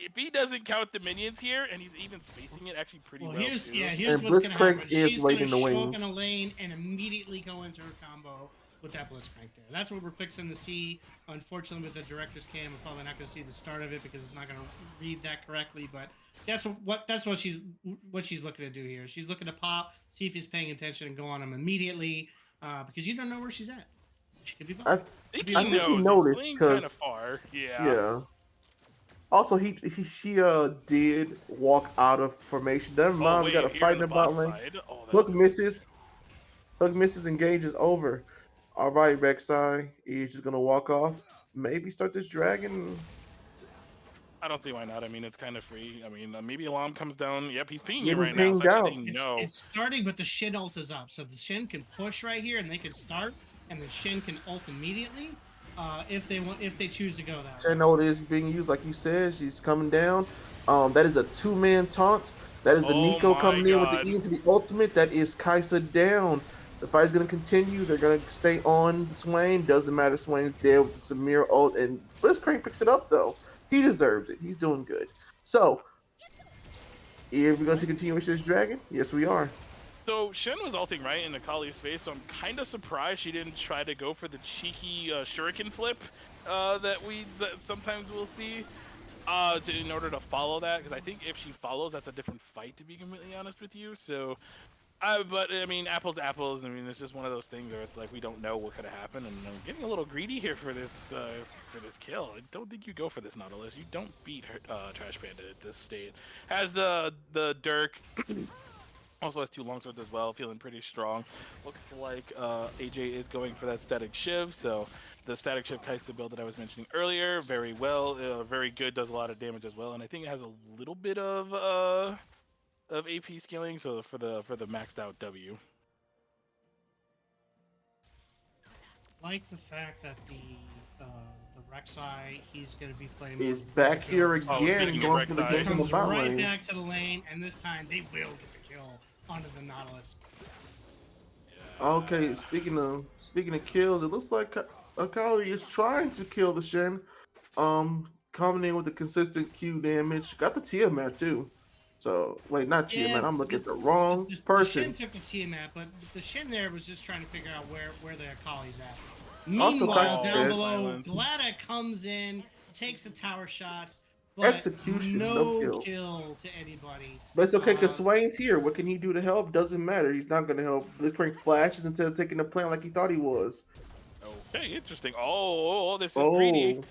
If he doesn't count the minions here, and he's even spacing it actually pretty well, Here's too. here's And what's gonna Blitzcrank happen. is She's waiting gonna to show win. up in a lane and immediately go into her combo with that Blitzcrank there. That's what we're fixing to see. Unfortunately, with the director's cam, we're probably not gonna see the start of it because it's not gonna read that correctly. But that's what she's looking to do here. She's looking to pop, see if he's paying attention, and go on him immediately because you don't know where she's at. She could be I behind. think he knows. noticed He's playing kind of because far. yeah. Also, she did walk out of formation. Never mind, we got a here fight on in the the bot bot lane. side. Oh, that's Hook good. misses. Hook misses. Engage is over. All right, Rek'Sai is just gonna walk off. Maybe start this dragon. I don't see why not. I mean, it's kind of free. I mean, maybe Alarm comes down. Yep, he's pinging you Getting right now. So pinged I'm out. saying no. It's starting, but the Shin ult is up, so the Shin can push right here, and they can start, and the Shin can ult immediately if they choose to go that way. Chernobyl is being used, like you said. She's coming down. That is a 2-man taunt. That is the Oh Nico my coming in with God. the E into the ultimate. That is Kaisa down. The fight is going to continue. They're going to stay on the Swain. Doesn't matter. Swain's dead with the Samir ult, and Blitzcrank picks it up though. He deserves it. He's doing good. So, if we're going to see continuation of this dragon, yes, we are. So Shen was ulting right in Akali's face, so I'm kind of surprised she didn't try to go for the cheeky shuriken flip that sometimes we'll see in order to follow that. Because I think if she follows, that's a different fight, to be completely honest with you. So, but I mean, apples to apples. I mean, it's just one of those things where it's like we don't know what could have happened, and I'm getting a little greedy here for this kill. I don't think you go for this Nautilus. You don't beat her, Trash Panda at this state. Has the Dirk. Also has 2 longswords as well, feeling pretty strong. Looks like AJ is going for that static shiv, so the static shiv Kaisa build that I was mentioning earlier, very well, very good, does a lot of damage as well, and I think it has a little bit of AP scaling, so for the maxed out W. Like the fact that the Rek'Sai, he's going to be playing. He's more back here Rek'Sai. again, speaking of going for the Rek'Sai. game from the Comes bot right lane. back to the lane, and this time they will get the kill onto the Nautilus. Okay, speaking of kills, it looks like Akali is trying to kill the Shen. Coming in with the consistent Q damage. Got the Tiamat too. So wait, not Tiamat. I'm looking at the wrong The person. Shin took the Tiamat, but the Shin there was just trying to figure out where the Akali's at. Meanwhile, Kai's down dead. below, Silence. Glada comes in, takes the tower shots, but Execution, no no kill. to anybody. But it's okay because Uh, Swain's here. What can he do to help? Doesn't matter. He's not gonna help. Blitzcrank flashes instead of taking the plan like he thought he was. Okay, interesting. Oh, this is greedy. Oh,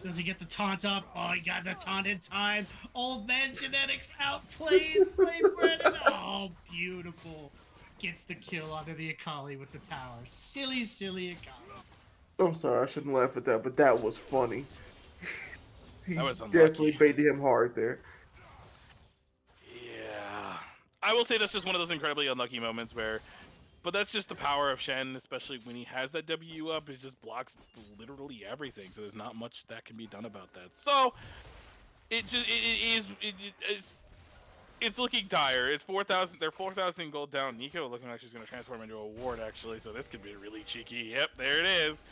Does he get the taunt up? Oh, he got the taunt in time. Old man genetics outplays Play Brennan. Oh, beautiful. Gets the kill onto the Akali with the tower. Silly, silly Akali. I'm sorry. I shouldn't laugh at that, but that was funny. He That was unlucky. definitely baited him hard there. Yeah. I will say that's just one of those incredibly unlucky moments where, but that's just the power of Shen, especially when he has that W up. It just blocks literally everything, so there's not much that can be done about that. So it's looking dire. It's 4,000. They're 4,000 gold down. Nico looking like she's gonna transform into a ward actually, so this could be really cheeky. Yep, there it is.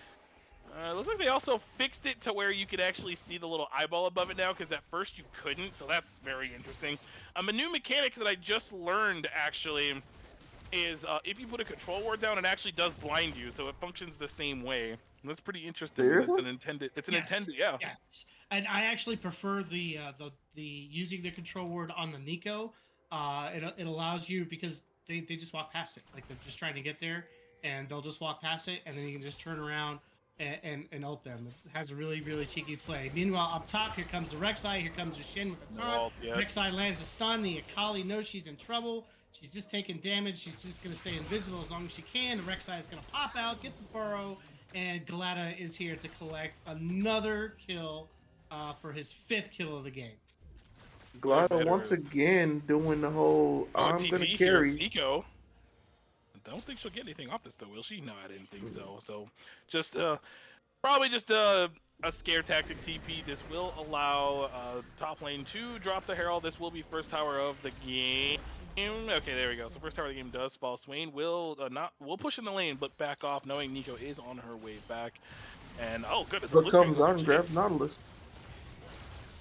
Looks like they also fixed it to where you could actually see the little eyeball above it now, because at first you couldn't, so that's very interesting. A new mechanic that I just learned, actually, is if you put a control ward down, it actually does blind you, so it functions the same way. And that's pretty interesting. Seriously? It's an intended, yeah. Yes, and I actually prefer the using the control word on the Nico. It allows you, because they just walk past it, like they're just trying to get there, and they'll just walk past it, and then you can just turn around and ult them. It has a really, really cheeky play. Meanwhile, up top, here comes the Rek'Sai, here comes the Shin with the taunt. Rek'Sai lands a stun. The Akali knows she's in trouble. She's just taking damage. She's just going to stay invisible as long as she can. The Rek'Sai is going to pop out, get the burrow, and Glada is here to collect another kill for his 5th kill of the game. Glada once again doing the whole I'm gonna carry. Nico. I don't think she'll get anything off this though, will she? No, I didn't think so. So just probably just a scare tactic TP. This will allow top lane to drop the Herald. This will be first tower of the game. Okay, there we go. So first tower of the game does fall. Swain will will push in the lane, but back off, knowing Nico is on her way back. And oh goodness, What comes on, grabs Nautilus.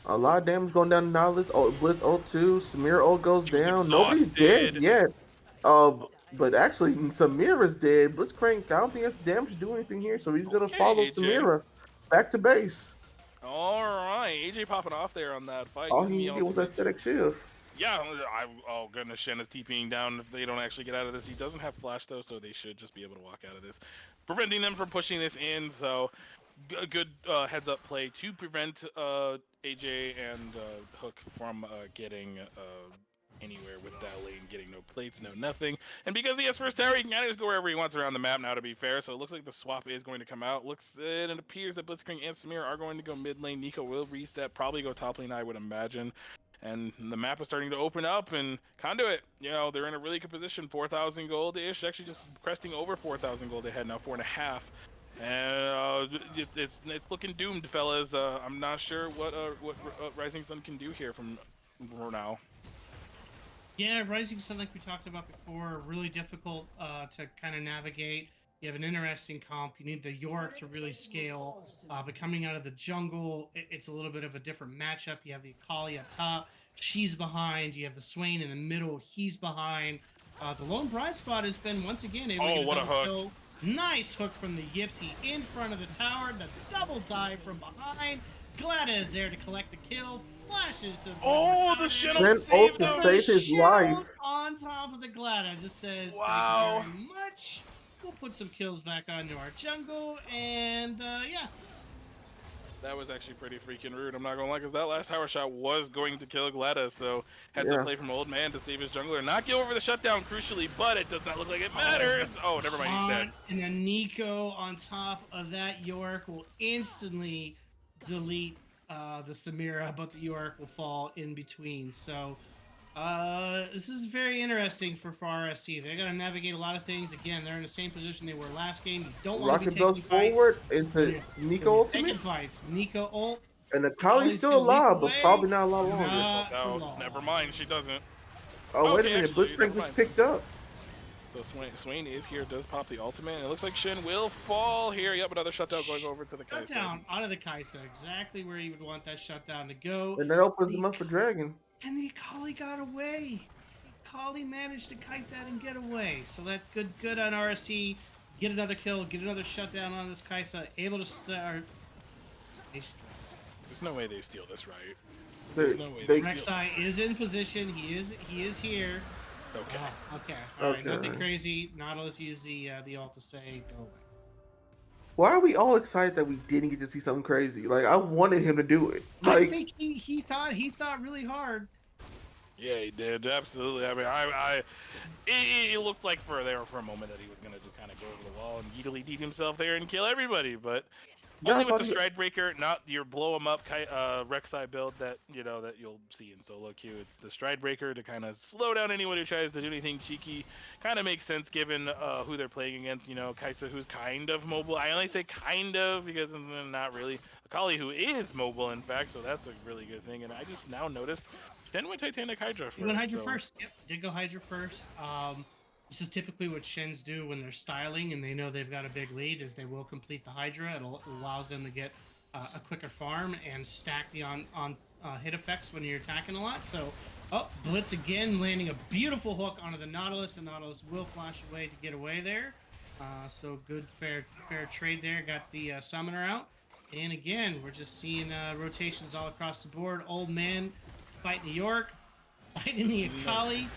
A lot of damage going down to Nautilus. Oh, Blitz ult 2. Samir ult goes down. Nobody's dead yet. But actually, Samira's dead. Blitzcrank, I don't think that's damage to do anything here, so he's gonna follow AJ. Samira back to base. All right, AJ popping off there on that fight. All he needed was that static shift. Yeah, oh goodness, Shen is TPing down if they don't actually get out of this. He doesn't have flash though, so they should just be able to walk out of this, preventing them from pushing this in. So a good heads up play to prevent AJ and Hook from getting anywhere with that lane, getting no plates, no nothing. And because he has first tower, he can kind of just go wherever he wants around the map now, to be fair. So it looks like the swap is going to come out. It appears that Blitzcrank and Samir are going to go mid lane. Nico will reset, probably go top lane, I would imagine. And the map is starting to open up, and Conduit, you know, they're in a really good position, 4,000 gold-ish, actually just cresting over 4,000 gold ahead now, 4.5. And it's looking doomed, fellas. I'm not sure what Rising Sun can do here from now. Yeah, Rising Sun, like we talked about before, really difficult to kind of navigate. You have an interesting comp. You need the York to really scale. But coming out of the jungle, it's a little bit of a different matchup. You have the Akali up top. She's behind. You have the Swain in the middle. He's behind. The Lone Bright Spot has been, once again, able to get a double kill. Nice hook from the Yipsy in front of the tower. The double dive from behind. Glada is there to collect the kill. Flashes to the Shen ult to save his life. On top of the Glada just says, wow. Thank you very much. We'll put some kills back onto our jungle, and yeah. That was actually pretty freaking rude, I'm not gonna lie, because that last tower shot was going to kill Glada, so had to play from Old Man to save his jungler. Not get over the shutdown, crucially, but it does not look like it matters. Oh, never mind, he's dead. And then Nico on top of that York will instantly delete the Samira, but the York will fall in between. So this is very interesting for RSC. They're going to navigate a lot of things. Again, they're in the same position they were last game. You don't want to be taking fights. Forward into Nico ultimate. Taking fights. Nico ult. And Akali's still alive, but probably not a lot longer. No, never mind, she doesn't. Oh, wait a minute. Blitzcrank was picked up. So Swain is here, does pop the ultimate, and it looks like Shen will fall here. Yep, another shutdown going over to the Kaisa. Shutdown out of the Kaisa, exactly where you would want that shutdown to go. And that opens him up for Dragon. And the Akali got away. Akali managed to kite that and get away. So that's good on RSC, get another kill, get another shutdown on this Kaisa, able to start. There's no way they steal this, right? They, There's no way they, they steal. Rek'Sai is in position. He is here. Okay. Okay. All right. Okay. Nothing crazy. Nautilus used the ult to say go away. why are we all excited that we didn't get to see something crazy? Like, I wanted him to do it. I Like, think he thought really hard. Yeah, he did. Absolutely. I mean, it looked like for a moment that he was gonna just kind of go over the wall and yeetily deed himself there and kill everybody, but Yeah, only I with the thought stride breaker, not your blow him up Rek'Sai build that that you'll see in solo queue. It's the stride breaker to kind of slow down anyone who tries to do anything cheeky. Kind of makes sense given who they're playing against. Kaisa, who's kind of mobile. I only say kind of because not really. Akali, who is mobile, in fact, so that's a really good thing. And I just now noticed Shen went Titanic Hydra first. He went Hydra so- first. Yep, did go Hydra first. This is typically what Shens do when they're styling and they know they've got a big lead, is they will complete the Hydra. It allows them to get a quicker farm and stack the on hit effects when you're attacking a lot. So, Blitz again, landing a beautiful hook onto the Nautilus. The Nautilus will flash away to get away there. So good, fair trade there. Got the Summoner out. And again, we're just seeing rotations all across the board. Old Man fighting the York, fighting the Akali.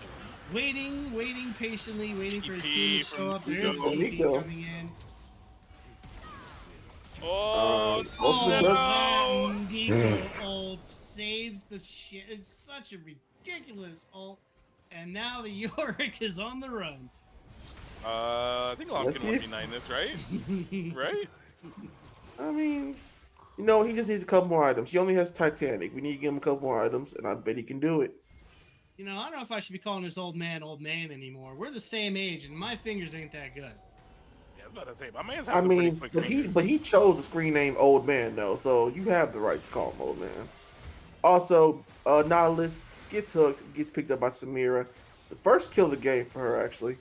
Waiting patiently, waiting for his team to show up. There's Nico. TP coming in. Ultimate does- That Nico ult saves the shit. It's such a ridiculous ult. And now the Yorick is on the run. I think Lom Let's can see. 1v9 this, right? Right? I mean, he just needs a couple more items. He only has Titanic. We need to give him a couple more items, and I bet he can do it. I don't know if I should be calling this old man anymore. We're the same age, and my fingers ain't that good. Yeah, I was about to say, my man's I having pretty mean, quick but fingers. he chose the screen name Old Man though, so you have the right to call him Old Man. Also, Nautilus gets hooked, gets picked up by Samira. The first kill of the game for her, actually.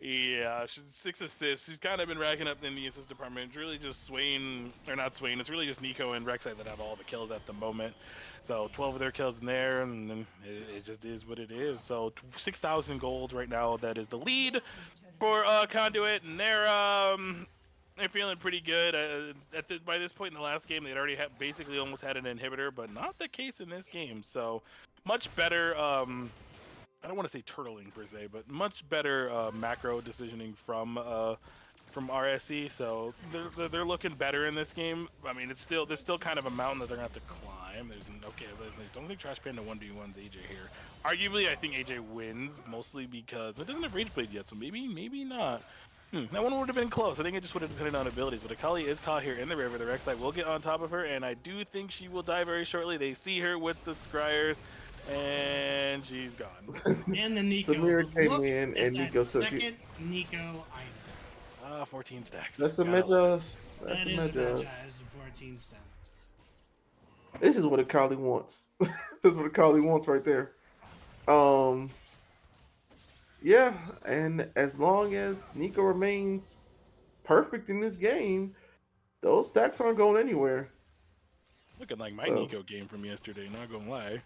Yeah, she's 6 assists. She's kind of been racking up in the assist department. It's really just not Swain. It's really just Nico and Rek'Sai that have all the kills at the moment. So 12 of their kills in there, and then it just is what it is. So 6,000 gold right now. That is the lead for Conduit, and they're feeling pretty good. By this point in the last game, they'd already basically almost had an inhibitor, but not the case in this game. So much better. I don't want to say turtling per se, but much better macro decisioning from RSC. So they're looking better in this game. I mean, there's still kind of a mountain that they're gonna have to climb. As I don't think Trash Panda 1v1's AJ here. Arguably, I think AJ wins mostly because it doesn't have Rage Blade yet, so maybe not. That one would have been close. I think it just would have depended on abilities. But Akali is caught here in the river. The Rek'Sai will get on top of her, and I do think she will die very shortly. They see her with the Scryers. And she's gone. And the Nico. Samira came Look in, at and that Nico took second it. Nico item. 14 stacks. That's the Gotta Medjas. That That's the is a Medjas. Medjas, the 14 stats. This is what Akali wants. This is what Akali wants right there. Yeah, and as long as Nico remains perfect in this game, those stacks aren't going anywhere. Looking like my So- Nico game from yesterday, not gonna lie.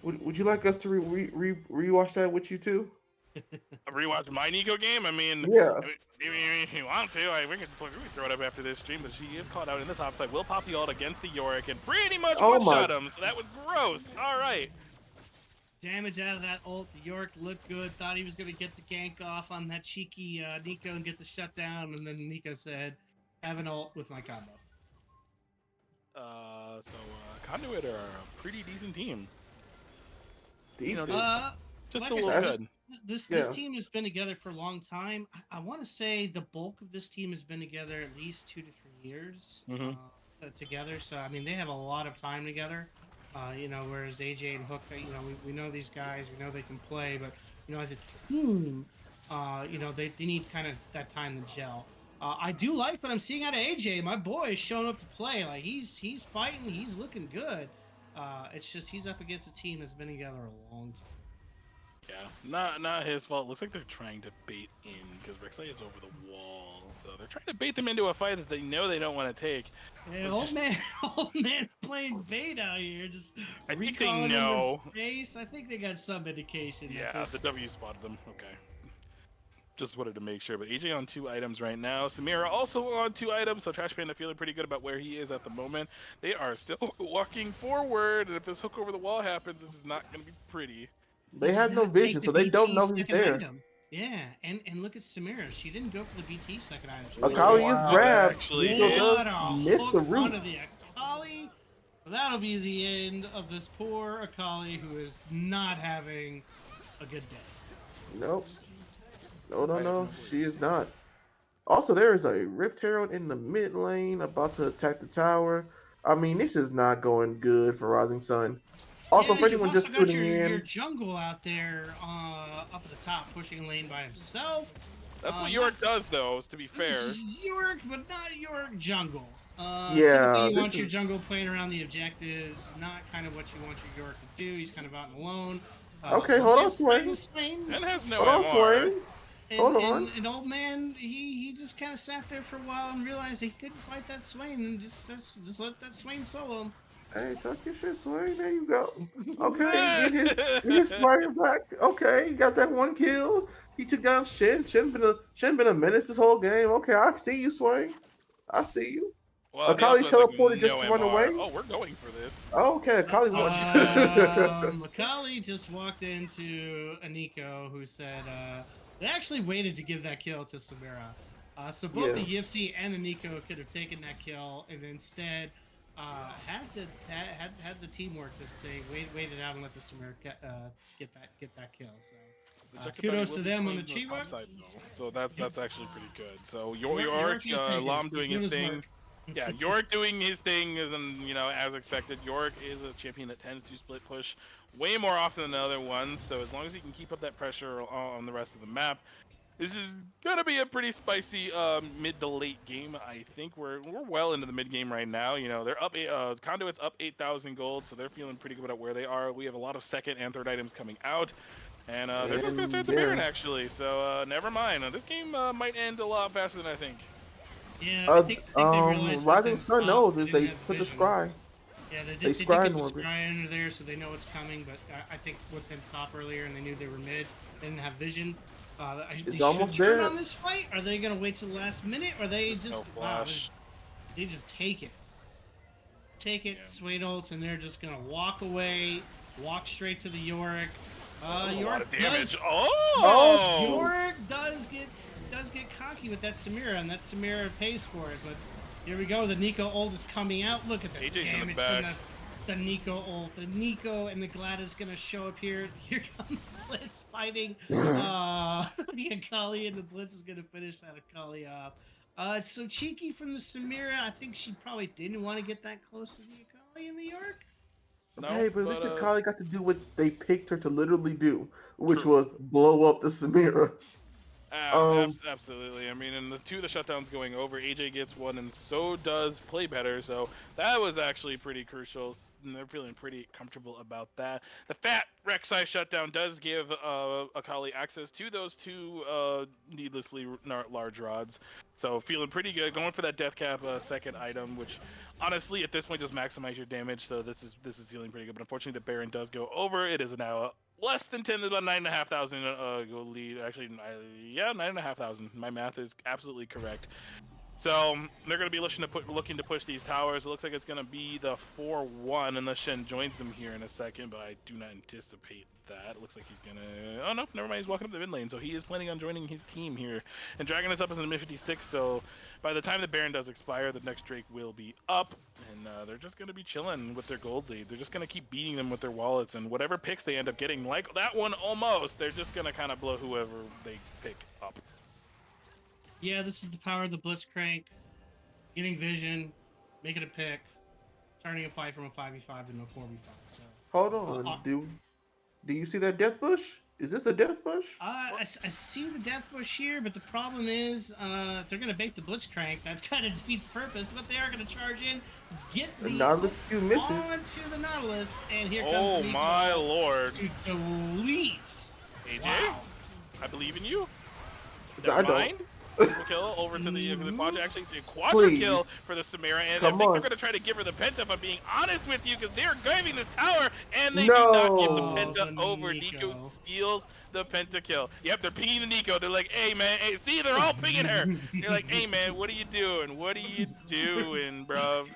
Would you like us to rewatch that with you too? Rewatch my Nico game? I mean, Yeah. if you want to, we can throw it up after this stream, but she is caught out in the top side. Will pop the ult against the Yorick and pretty much Oh one-shot my- him, so that was gross. Alright. Damage out of that ult. The York looked good. Thought he was going to get the gank off on that cheeky Nico and get the shutdown. And then Nico said, have an ult with my combo. Conduit are a pretty decent team. Decent. Just Like a I little said, good. This Yeah. team has been together for a long time. I want to say the bulk of this team has been together at least 2 to 3 years together. So I mean, they have a lot of time together. Whereas AJ and Hook, we know these guys, we know they can play, but as a team, they need kind of that time to gel. I do like what I'm seeing out of AJ. My boy is showing up to play. Like he's fighting, he's looking good. It's just he's up against a team that's been together a long time. Yeah, not his fault. Looks like they're trying to bait in because Rek'Sai is over the wall, so they're trying to bait them into a fight that they know they don't want to take. Hey, old man playing bait out here, just I think they recalling know. in the face. I think they got some indication. Yeah, that the W spotted them. Okay. Just wanted to make sure. But AJ on 2 items right now. Samira also on 2 items. So Trash Panda feeling pretty good about where he is at the moment. They are still walking forward. And if this hook over the wall happens, this is not going to be pretty. They have no Take vision, the so they don't BT know he's second there. item. Yeah, and look at Samira. She didn't go for the BT second item. She Akali is Wow, grabbed. actually Nico did. What a does miss the hook root. onto the Akali. That'll be the end of this poor Akali who is not having a good day. Nope. No. She is not. Also, there is a Rift Herald in the mid lane about to attack the tower. I mean, this is not going good for Rising Sun. Also, yeah, for anyone you've just also got tuning your in, jungle out there up at the top pushing lane by himself. That's what York does, though, to be fair. York, but not York jungle. Yeah, Typically you this want your is- jungle playing around the objectives, not kind of what you want your York to do. He's kind of out and alone. Okay, hold on, Swain. And has no hold on, MR. Swain. And, Hold on. And old man, he just kind of sat there for a while and realized he couldn't fight that Swain and just let that Swain solo him. Hey, talk your shit, Swain. There you go. Okay, get his Squire back. Okay, he got that 1 kill. He took down Shin. Shin been a menace this whole game. Okay, I see you, Swain. I see you. Well, Akali he also has, teleported just to run MR. away? Oh, we're going for this. Okay, Akali won. Akali just walked into Aniko, who said they actually waited to give that kill to Samira. So both the Yipsy and the Nico could have taken that kill, and instead had the teamwork to say wait it out and let the Samira get that kill. So kudos to them on the Chiwa. So that's actually pretty good. So York, Lam doing his thing. Yeah, York doing his thing is, as expected. York is a champion that tends to split push way more often than the other ones. So as long as he can keep up that pressure on the rest of the map, this is gonna be a pretty spicy mid to late game. I think we're well into the mid game right now. They're up. Conduit's up 8,000 gold, so they're feeling pretty good about where they are. We have a lot of second and third items coming out. And they're just gonna start the Baron actually, so never mind. This game might end a lot faster than I think. Yeah, I think they realized Rising Sun knows is they didn't put the have scry. Yeah, they They did get scry the in orbit. scry under there, so they know it's coming. But I think with them top earlier and they knew they were mid, they didn't have vision. It's almost turn there. on this fight. Are they gonna wait till the last minute, or they just they just take it? Take it, Sway ults, and they're just gonna walk away, walk straight to the Yorick. A lot of damage. Yorick does get cocky with that Samira, and that Samira pays for it. But here we go. The Nico ult is coming out. Look at the AJ's damage from the Nico ult. The Nico and the Gladys gonna show up here. Here comes Blitz fighting the Akali, and the Blitz is gonna finish that Akali off. It's so cheeky from the Samira. I think she probably didn't want to get that close to the Akali in the York. No, Hey, but at least Akali got to do what they picked her to literally do, which was blow up the Samira. Absolutely. I mean, and the shutdowns going over, AJ gets one, and so does Play Better. So that was actually pretty crucial. And they're feeling pretty comfortable about that. The fat Rek'Sai shutdown does give Akali access to those 2 needlessly large rods. So feeling pretty good. Going for that death cap second item, which honestly at this point just maximize your damage. So this is feeling pretty good. But unfortunately, the Baron does go over. It is now less than 10, about 9,500 gold lead. Actually, 9,500. My math is absolutely correct. So they're going to be looking to push these towers. It looks like it's going to be the 4-1 unless Shen joins them here in a second, but I do not anticipate that. It looks like he's going to... Oh, no, never mind. He's walking up the mid lane, so he is planning on joining his team here. And dragging us up is in the mid 56, so by the time the Baron does expire, the next Drake will be up, and they're just going to be chilling with their gold lead. They're just going to keep beating them with their wallets, and whatever picks they end up getting, like that one almost, they're just going to kind of blow whoever they pick up. Yeah, this is the power of the Blitzcrank. Getting vision, making a pick, turning a fight from a 5v5 into a 4v5. So Hold on, do you see that death bush? Is this a death bush? I see the death bush here, but the problem is if they're going to bait the Blitzcrank, that kind of defeats the purpose, but they are going to charge in, get the Nautilus Q misses. onto the Nautilus, and here comes Oh Nico my lord. to delete. AJ, Wow. I believe in you. I Never mind. Triple kill over to the Quadra. Actually, it's a Quadra kill Please. for the Samira, and Come I think on. they're going to try to give her the penta. If I'm being honest with you, because they're giving this tower, and they do No. not give the Oh, penta the over. Nico. Nico steals the penta kill. Yep, they're pinging the Nico. They're like, "Hey man, hey, see, they're all pinging her." They're like, "Hey man, what are you doing? What are you doing, bruv?"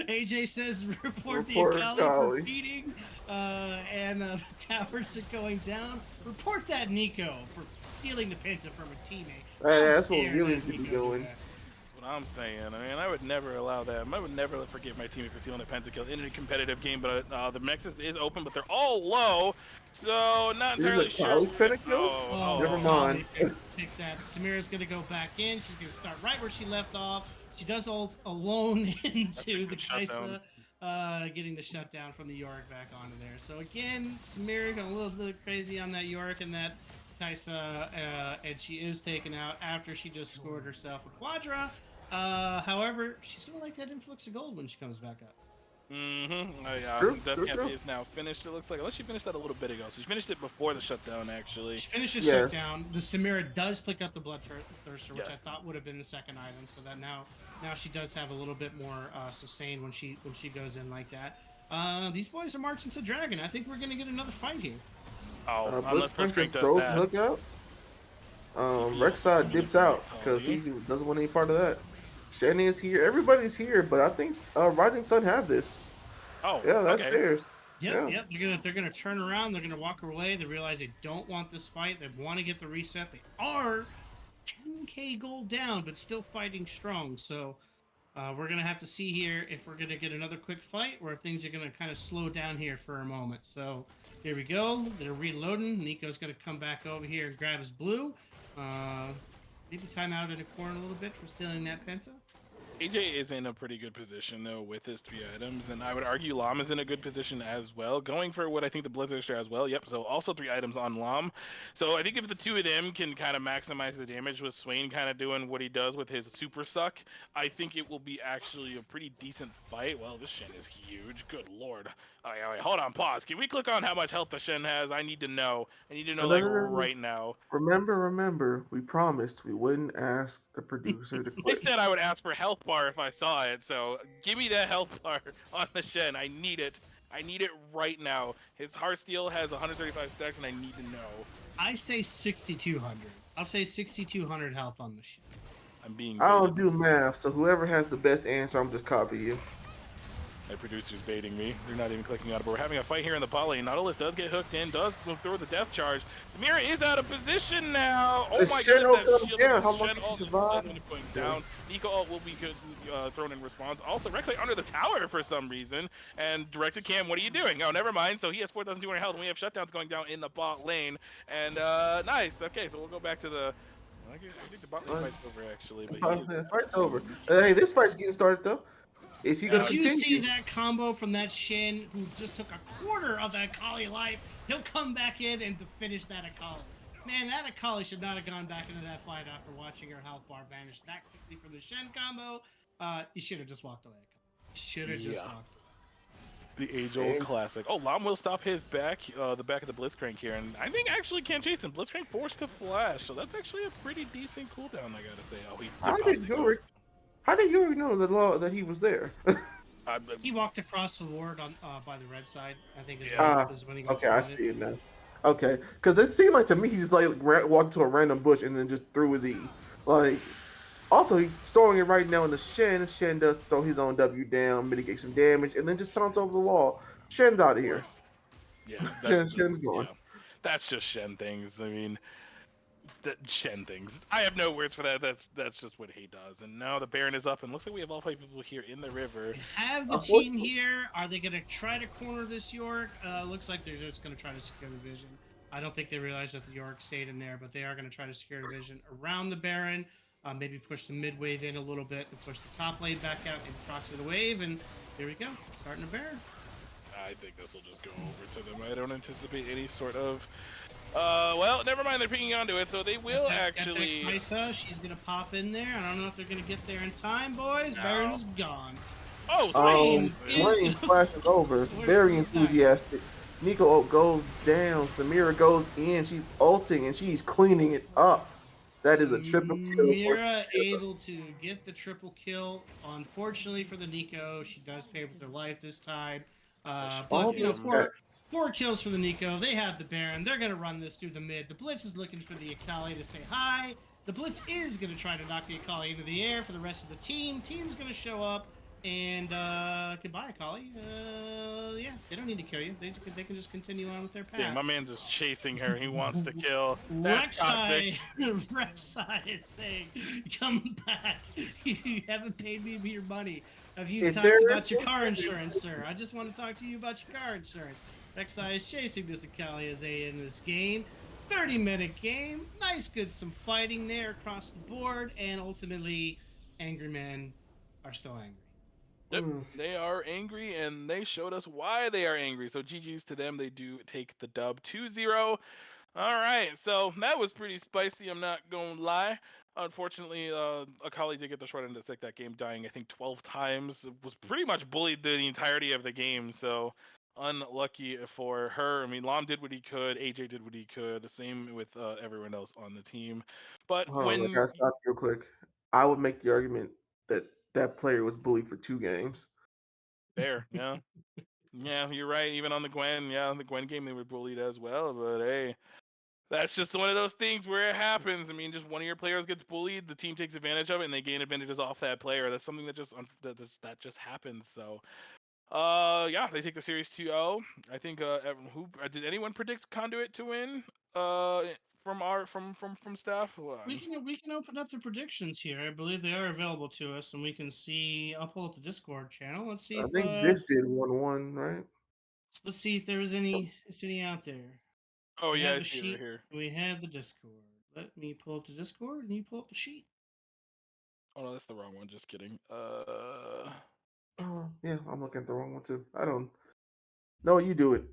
AJ says report the Report Akali Akali. for feeding, and the towers are going down. Report that Nico for stealing the penta from a teammate. Hey, How that's what dare really that should be Nico do doing. that? That's what I'm saying. I mean, I would never allow that. I would never forgive my teammate for stealing a pentakill in a competitive game. But the Nexus is open, but they're all low, so not This is entirely a sure. Kali's pentakill? Oh, Never mind. Pick that. Samira's gonna go back in. She's gonna start right where she left off. She does ult alone into the shutdown. Kaisa, getting the shutdown from the Yorick back onto there. So again, Samira going a little bit crazy on that Yorick and that Kaisa, and she is taken out after she just scored herself a Quadra. However, she's gonna like that influx of gold when she comes back up. Mm-hmm. Yeah, True, that true, campaign true. is now finished. It looks like, unless she finished that a little bit ago. So she finished it before the shutdown, actually. She finishes Yeah. shutdown. The Samira does pick up the Bloodthirster, which Yes. I thought would have been the second item. So that now she does have a little bit more sustain when she goes in like that. These boys are marching to Dragon. I think we're gonna get another fight here. Oh, unless Blitzcrank Blitzcrank is does throw that. hook out. Rek'Sai dips out because he doesn't want any part of that. Shanny is here. Everybody's here, but I think Rising Sun have this. Oh, Yeah, that's okay. theirs. Yep, Yeah. yep. They're gonna turn around. They're gonna walk away. They realize they don't want this fight. They want to get the reset. They are 10k gold down, but still fighting strong. So we're gonna have to see here if we're gonna get another quick fight or if things are gonna kind of slow down here for a moment. So here we go. They're reloading. Nico's gonna come back over here and grab his blue. Maybe time out in the corner a little bit for stealing that penta. AJ is in a pretty good position though with his 3 items, and I would argue Lam is in a good position as well, going for what I think the Blizzardster as well. Yep, so also 3 items on Lam. So I think if the 2 of them can kind of maximize the damage with Swain kind of doing what he does with his super suck, I think it will be actually a pretty decent fight. Well, this Shen is huge. Good lord. Wait, hold on, pause. Can we click on how much health the Shen has? I need to know. I need to know like right now. Remember, we promised we wouldn't ask the producer to I click. said I would ask for health bar if I saw it, so give me that health bar on the Shen. I need it. I need it right now. His Heartsteel has 135 stacks, and I need to know. I say 6,200. I'll say 6,200 health on the ship. I'm being I don't baited. do math, so whoever has the best answer, I'm just copy you. My producer's baiting me. They're not even clicking on it, but we're having a fight here in the bot lane. Nautilus does get hooked in, does throw the death charge. Samira is out of position now. Oh The my Shen goodness, ult that comes shield down. of How the much Shen can ult you is survive? going down. Nico ult will be thrown in response. Also, Rek'Sai under the tower for some reason, and directed Cam, what are you doing? Oh, never mind. So he has 4,200 health, and we have shutdowns going down in the bot lane. And nice. Okay, so we'll go back to the. I think the bot lane fight's over actually, but he is... Fight's over. Hey, this fight's getting started though. Is he gonna Did you continue? see that combo from that Shen who just took a quarter of that Akali life? He'll come back in and to finish that Akali. Man, that Akali should not have gone back into that fight after watching her health bar vanish that quickly from the Shen combo. You should have just walked away. Should have just walked away. The age-old classic. Oh, Lam will stop his back, the back of the Blitzcrank here, and I think actually can't chase him. Blitzcrank forced to flash, so that's actually a pretty decent cooldown, I gotta say. Oh, How did you know the law that he was there? He walked across the ward on by the red side. I think is when he got Okay, I spotted. see it now. Okay, because it seemed like to me he just like walked to a random bush and then just threw his E. Like, also he's throwing it right now in the Shen. Shen does throw his own W down, mitigate some damage, and then just taunts over the wall. Shen's out of here. Yeah, Shen's gone. Yeah, that's just Shen things. I mean, Shen things. I have no words for that. That's just what he does. And now the Baron is up, and looks like we have all 5 people here in the river. We have the team here. Are they going to try to corner this York? Looks like they're just going to try to secure the vision. I don't think they realized that the York stayed in there, but they are going to try to secure the vision around the Baron. Maybe push the mid wave in a little bit and push the top lane back out and proxy the wave. And here we go, starting the Baron. I think this will just go over to them. I don't anticipate any sort of. Well, never mind. They're picking onto it, so they will actually. Kaisa, she's gonna pop in there. I don't know if they're gonna get there in time, boys. No. Baron is gone. Oh, Swain Wayne flashes over, very enthusiastic. Nico ult goes down. Samira goes in. She's ulting and she's cleaning it up. That is a triple kill. Mira able to get the triple kill. Unfortunately for the Nico, she does pay with her life this time. But you know, Almost got- four kills for the Nico. They have the Baron. They're gonna run this through the mid. The Blitz is looking for the Akali to say hi. The Blitz is gonna try to knock the Akali into the air for the rest of the team. Team's gonna show up. And goodbye, Akali. Yeah, they don't need to kill you. They can just continue on with their path. Yeah, my man's just chasing her. He wants to kill. That's toxic. Rek'Sai is saying, "Come back. You haven't paid me your money. Have you If talked there about is your no- car insurance, sir? I just want to talk to you about your car insurance." Rek'Sai is chasing this Akali as A in this game. 30-minute game. Nice, good, some fighting there across the board, and ultimately, angry men are still angry. Yep, they are angry, and they showed us why they are angry. So GG's to them. They do take the dub 2-0. All right, so that was pretty spicy. I'm not gonna lie. Unfortunately, Akali did get the short end of the stick that game, dying I think 12 times. Was pretty much bullied the entirety of the game. So unlucky for her. I mean, Lam did what he could. AJ did what he could. The same with everyone else on the team. But Hold on, I when gotta stop real quick. I would make the argument that that player was bullied for 2 games. fair, yeah. Yeah, you're right. Even on the Gwen, yeah, on the Gwen game they were bullied as well. But hey, that's just one of those things where it happens. I mean, just one of your players gets bullied, the team takes advantage of it, and they gain advantages off that player. That's something that just happens. So, yeah, they take the series 2-0. I think who did anyone predict Conduit to win? From our from staff. We can open up the predictions here. I believe they are available to us, and we can see. I'll pull up the Discord channel. Let's see I if think Biff did 1-1, right? let's see if there was any out there. Oh We yeah, have I the see it sheet. right here. We have the Discord. Let me pull up the Discord, and you pull up the sheet. Oh no, that's the wrong one. Just kidding. Oh, yeah, I'm looking at the wrong one too. I don't. No, you do it.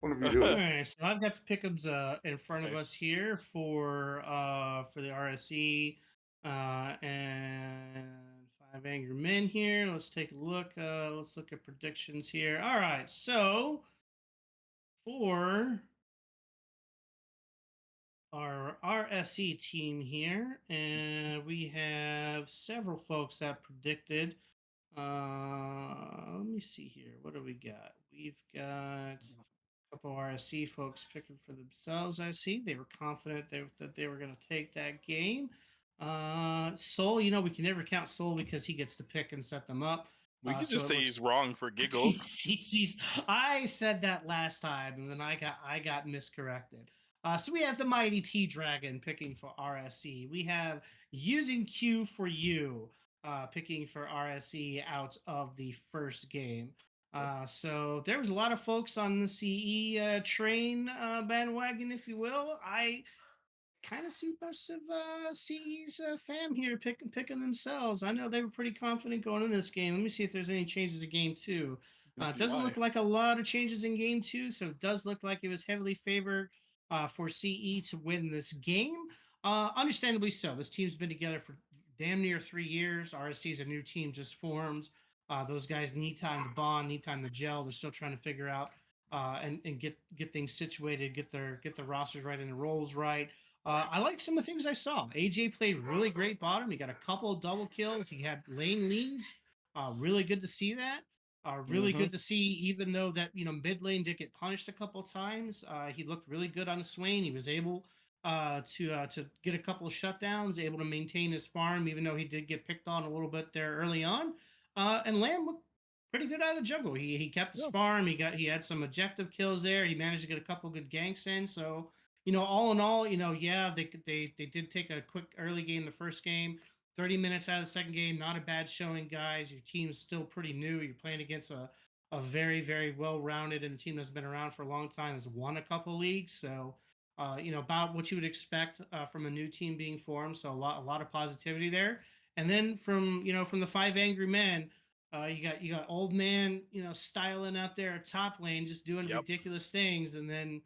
One of you do All it. right, so I've got the pickups in front of Okay. us here for the RSE and 5 Angry Men here. Let's take a look. Let's look at predictions here. All right, so for our RSE team here, and we have several folks that predicted. Let me see here. What do we got? We've got a couple RSC folks picking for themselves. I see they were confident that they were going to take that game. Soul, you know, we can never count Soul because he gets to pick and set them up. We could So just it say looks- he's wrong for giggles. I said that last time, and then I got miscorrected. So we have the Mighty T Dragon picking for RSC. We have Using Q for You picking for RSC out of the first game. So there was a lot of folks on the CE train bandwagon, if you will. I kind of see most of CE's fam here picking themselves. I know they were pretty confident going in this game. Let me see if there's any changes in game two. It doesn't look like a lot of changes in game two, so it does look like it was heavily favored for CE to win this game. Understandably so. This team's been together for damn near 3 years. RSC is a new team just formed. Those guys need time to bond, need time to gel. They're still trying to figure out and get things situated, get their rosters right and the roles right. I like some of the things I saw. AJ played really great bottom. He got a couple of double kills. He had lane leads. Really good to see that. Really good to see, even though that mid lane did get punished a couple of times. He looked really good on the Swain. He was able to get a couple of shutdowns, able to maintain his farm, even though he did get picked on a little bit there early on. And Lamb looked pretty good out of the jungle. He kept his farm. He had some objective kills there. He managed to get a couple good ganks in. So all in all, yeah, they did take a quick early game the first game. 30 minutes out of the second game, not a bad showing, guys. Your team's still pretty new. You're playing against a very, very well-rounded and a team that's been around for a long time, has won a couple leagues. So, about what you would expect from a new team being formed. So a lot of positivity there. And then from the 5 Angry Men, you got old man, styling out there at top lane, just doing ridiculous things, and then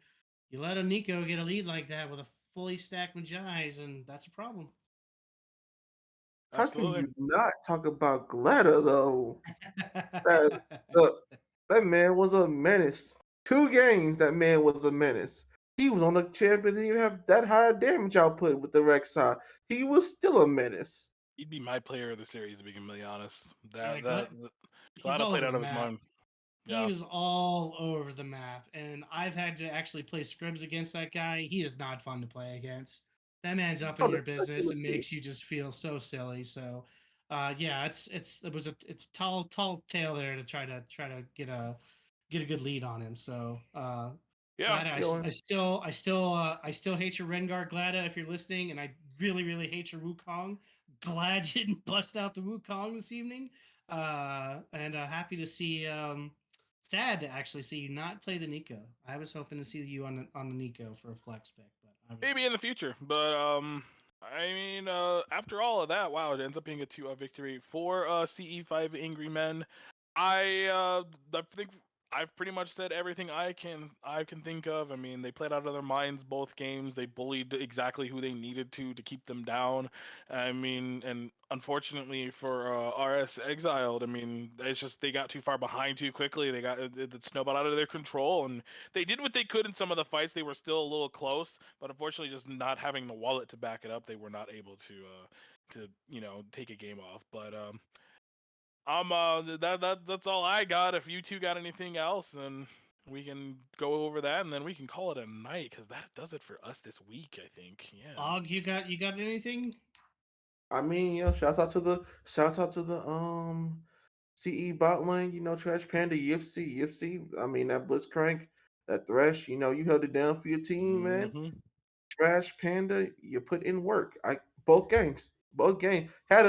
you let a Nico get a lead like that with a fully stacked Majais, and that's a problem. How can you not talk about Gletta though? That man was a menace. 2 games, that man was a menace. He was on the champion, didn't even have that high damage output with the Rek'Sai. He was still a menace. He'd be my player of the series, to be completely honest. Yeah, he's Glad I all played over out the of his map. mind. He Yeah. was all over the map, and I've had to actually play scribs against that guy. He is not fun to play against. That man's up in Oh, your that's business and legit. makes you just feel so silly. So, yeah, it's tall tale there to try to get a good lead on him. So, Yeah. Glada, Yo, I still hate your Rengar, Glada, if you're listening, and I really hate your Wukong. Glad you didn't bust out the Wukong this evening. And happy to see sad to actually see you not play the Nico. I was hoping to see you on the Nico for a flex pick, but I was Maybe in the future, but I mean, after all of that, wow, it ends up being a 2 victory for CE5 Angry Men. I think I've pretty much said everything I can think of. I mean, they played out of their minds both games. They bullied exactly who they needed to keep them down. I mean, and unfortunately for RS Exiled, I mean, it's just they got too far behind too quickly. They got it snowballed out of their control, and they did what they could in some of the fights. They were still a little close, but unfortunately, just not having the wallet to back it up, they were not able to take a game off. But that's all I got. If you two got anything else, then we can go over that, and then we can call it a night, because that does it for us this week, I think. Yeah. Og, you got anything? I mean, shout out to the CE bot lane, Trash Panda, Yipsy. I mean, that Blitzcrank, that Thresh, you held it down for your team, man. Hmm. Trash Panda, you put in work. Both games had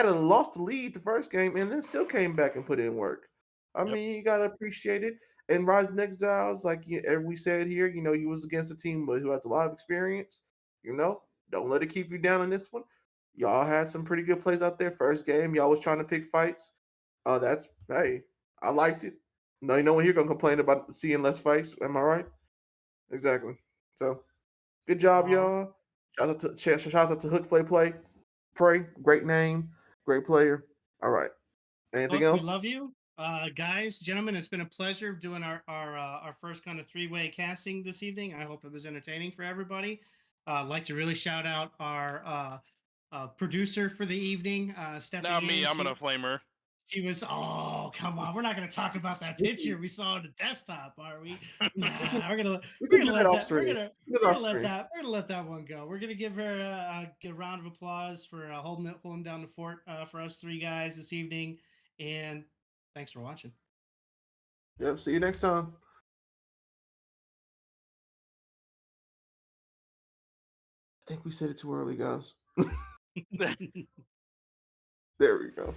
a lost the lead the first game and then still came back and put in work. I Yep. mean, you gotta appreciate it. And Rising Exiles, like we said here, you was against a team who has a lot of experience. Don't let it keep you down in this one. Y'all had some pretty good plays out there. First game, y'all was trying to pick fights. Hey, I liked it. No, when you're gonna complain about seeing less fights. Am I right? Exactly. So good job, y'all. Shout out to Hook Play. Pray, great name, great player. All right. Anything Look, we else? love you, guys, gentlemen. It's been a pleasure doing our first kind of three-way casting this evening. I hope it was entertaining for everybody. I'd like to really shout out our producer for the evening, stepping Not in. me. I'm gonna flame her. She was. Oh, come on! We're not going to talk about that picture we saw on the desktop, are we? Nah, We we're can gonna do that let off that. stream. Do that off stream. We're gonna let that one go. We're gonna give her a round of applause for holding down the fort for us three guys this evening. And thanks for watching. Yep. See you next time. I think we said it too early, guys. There we go.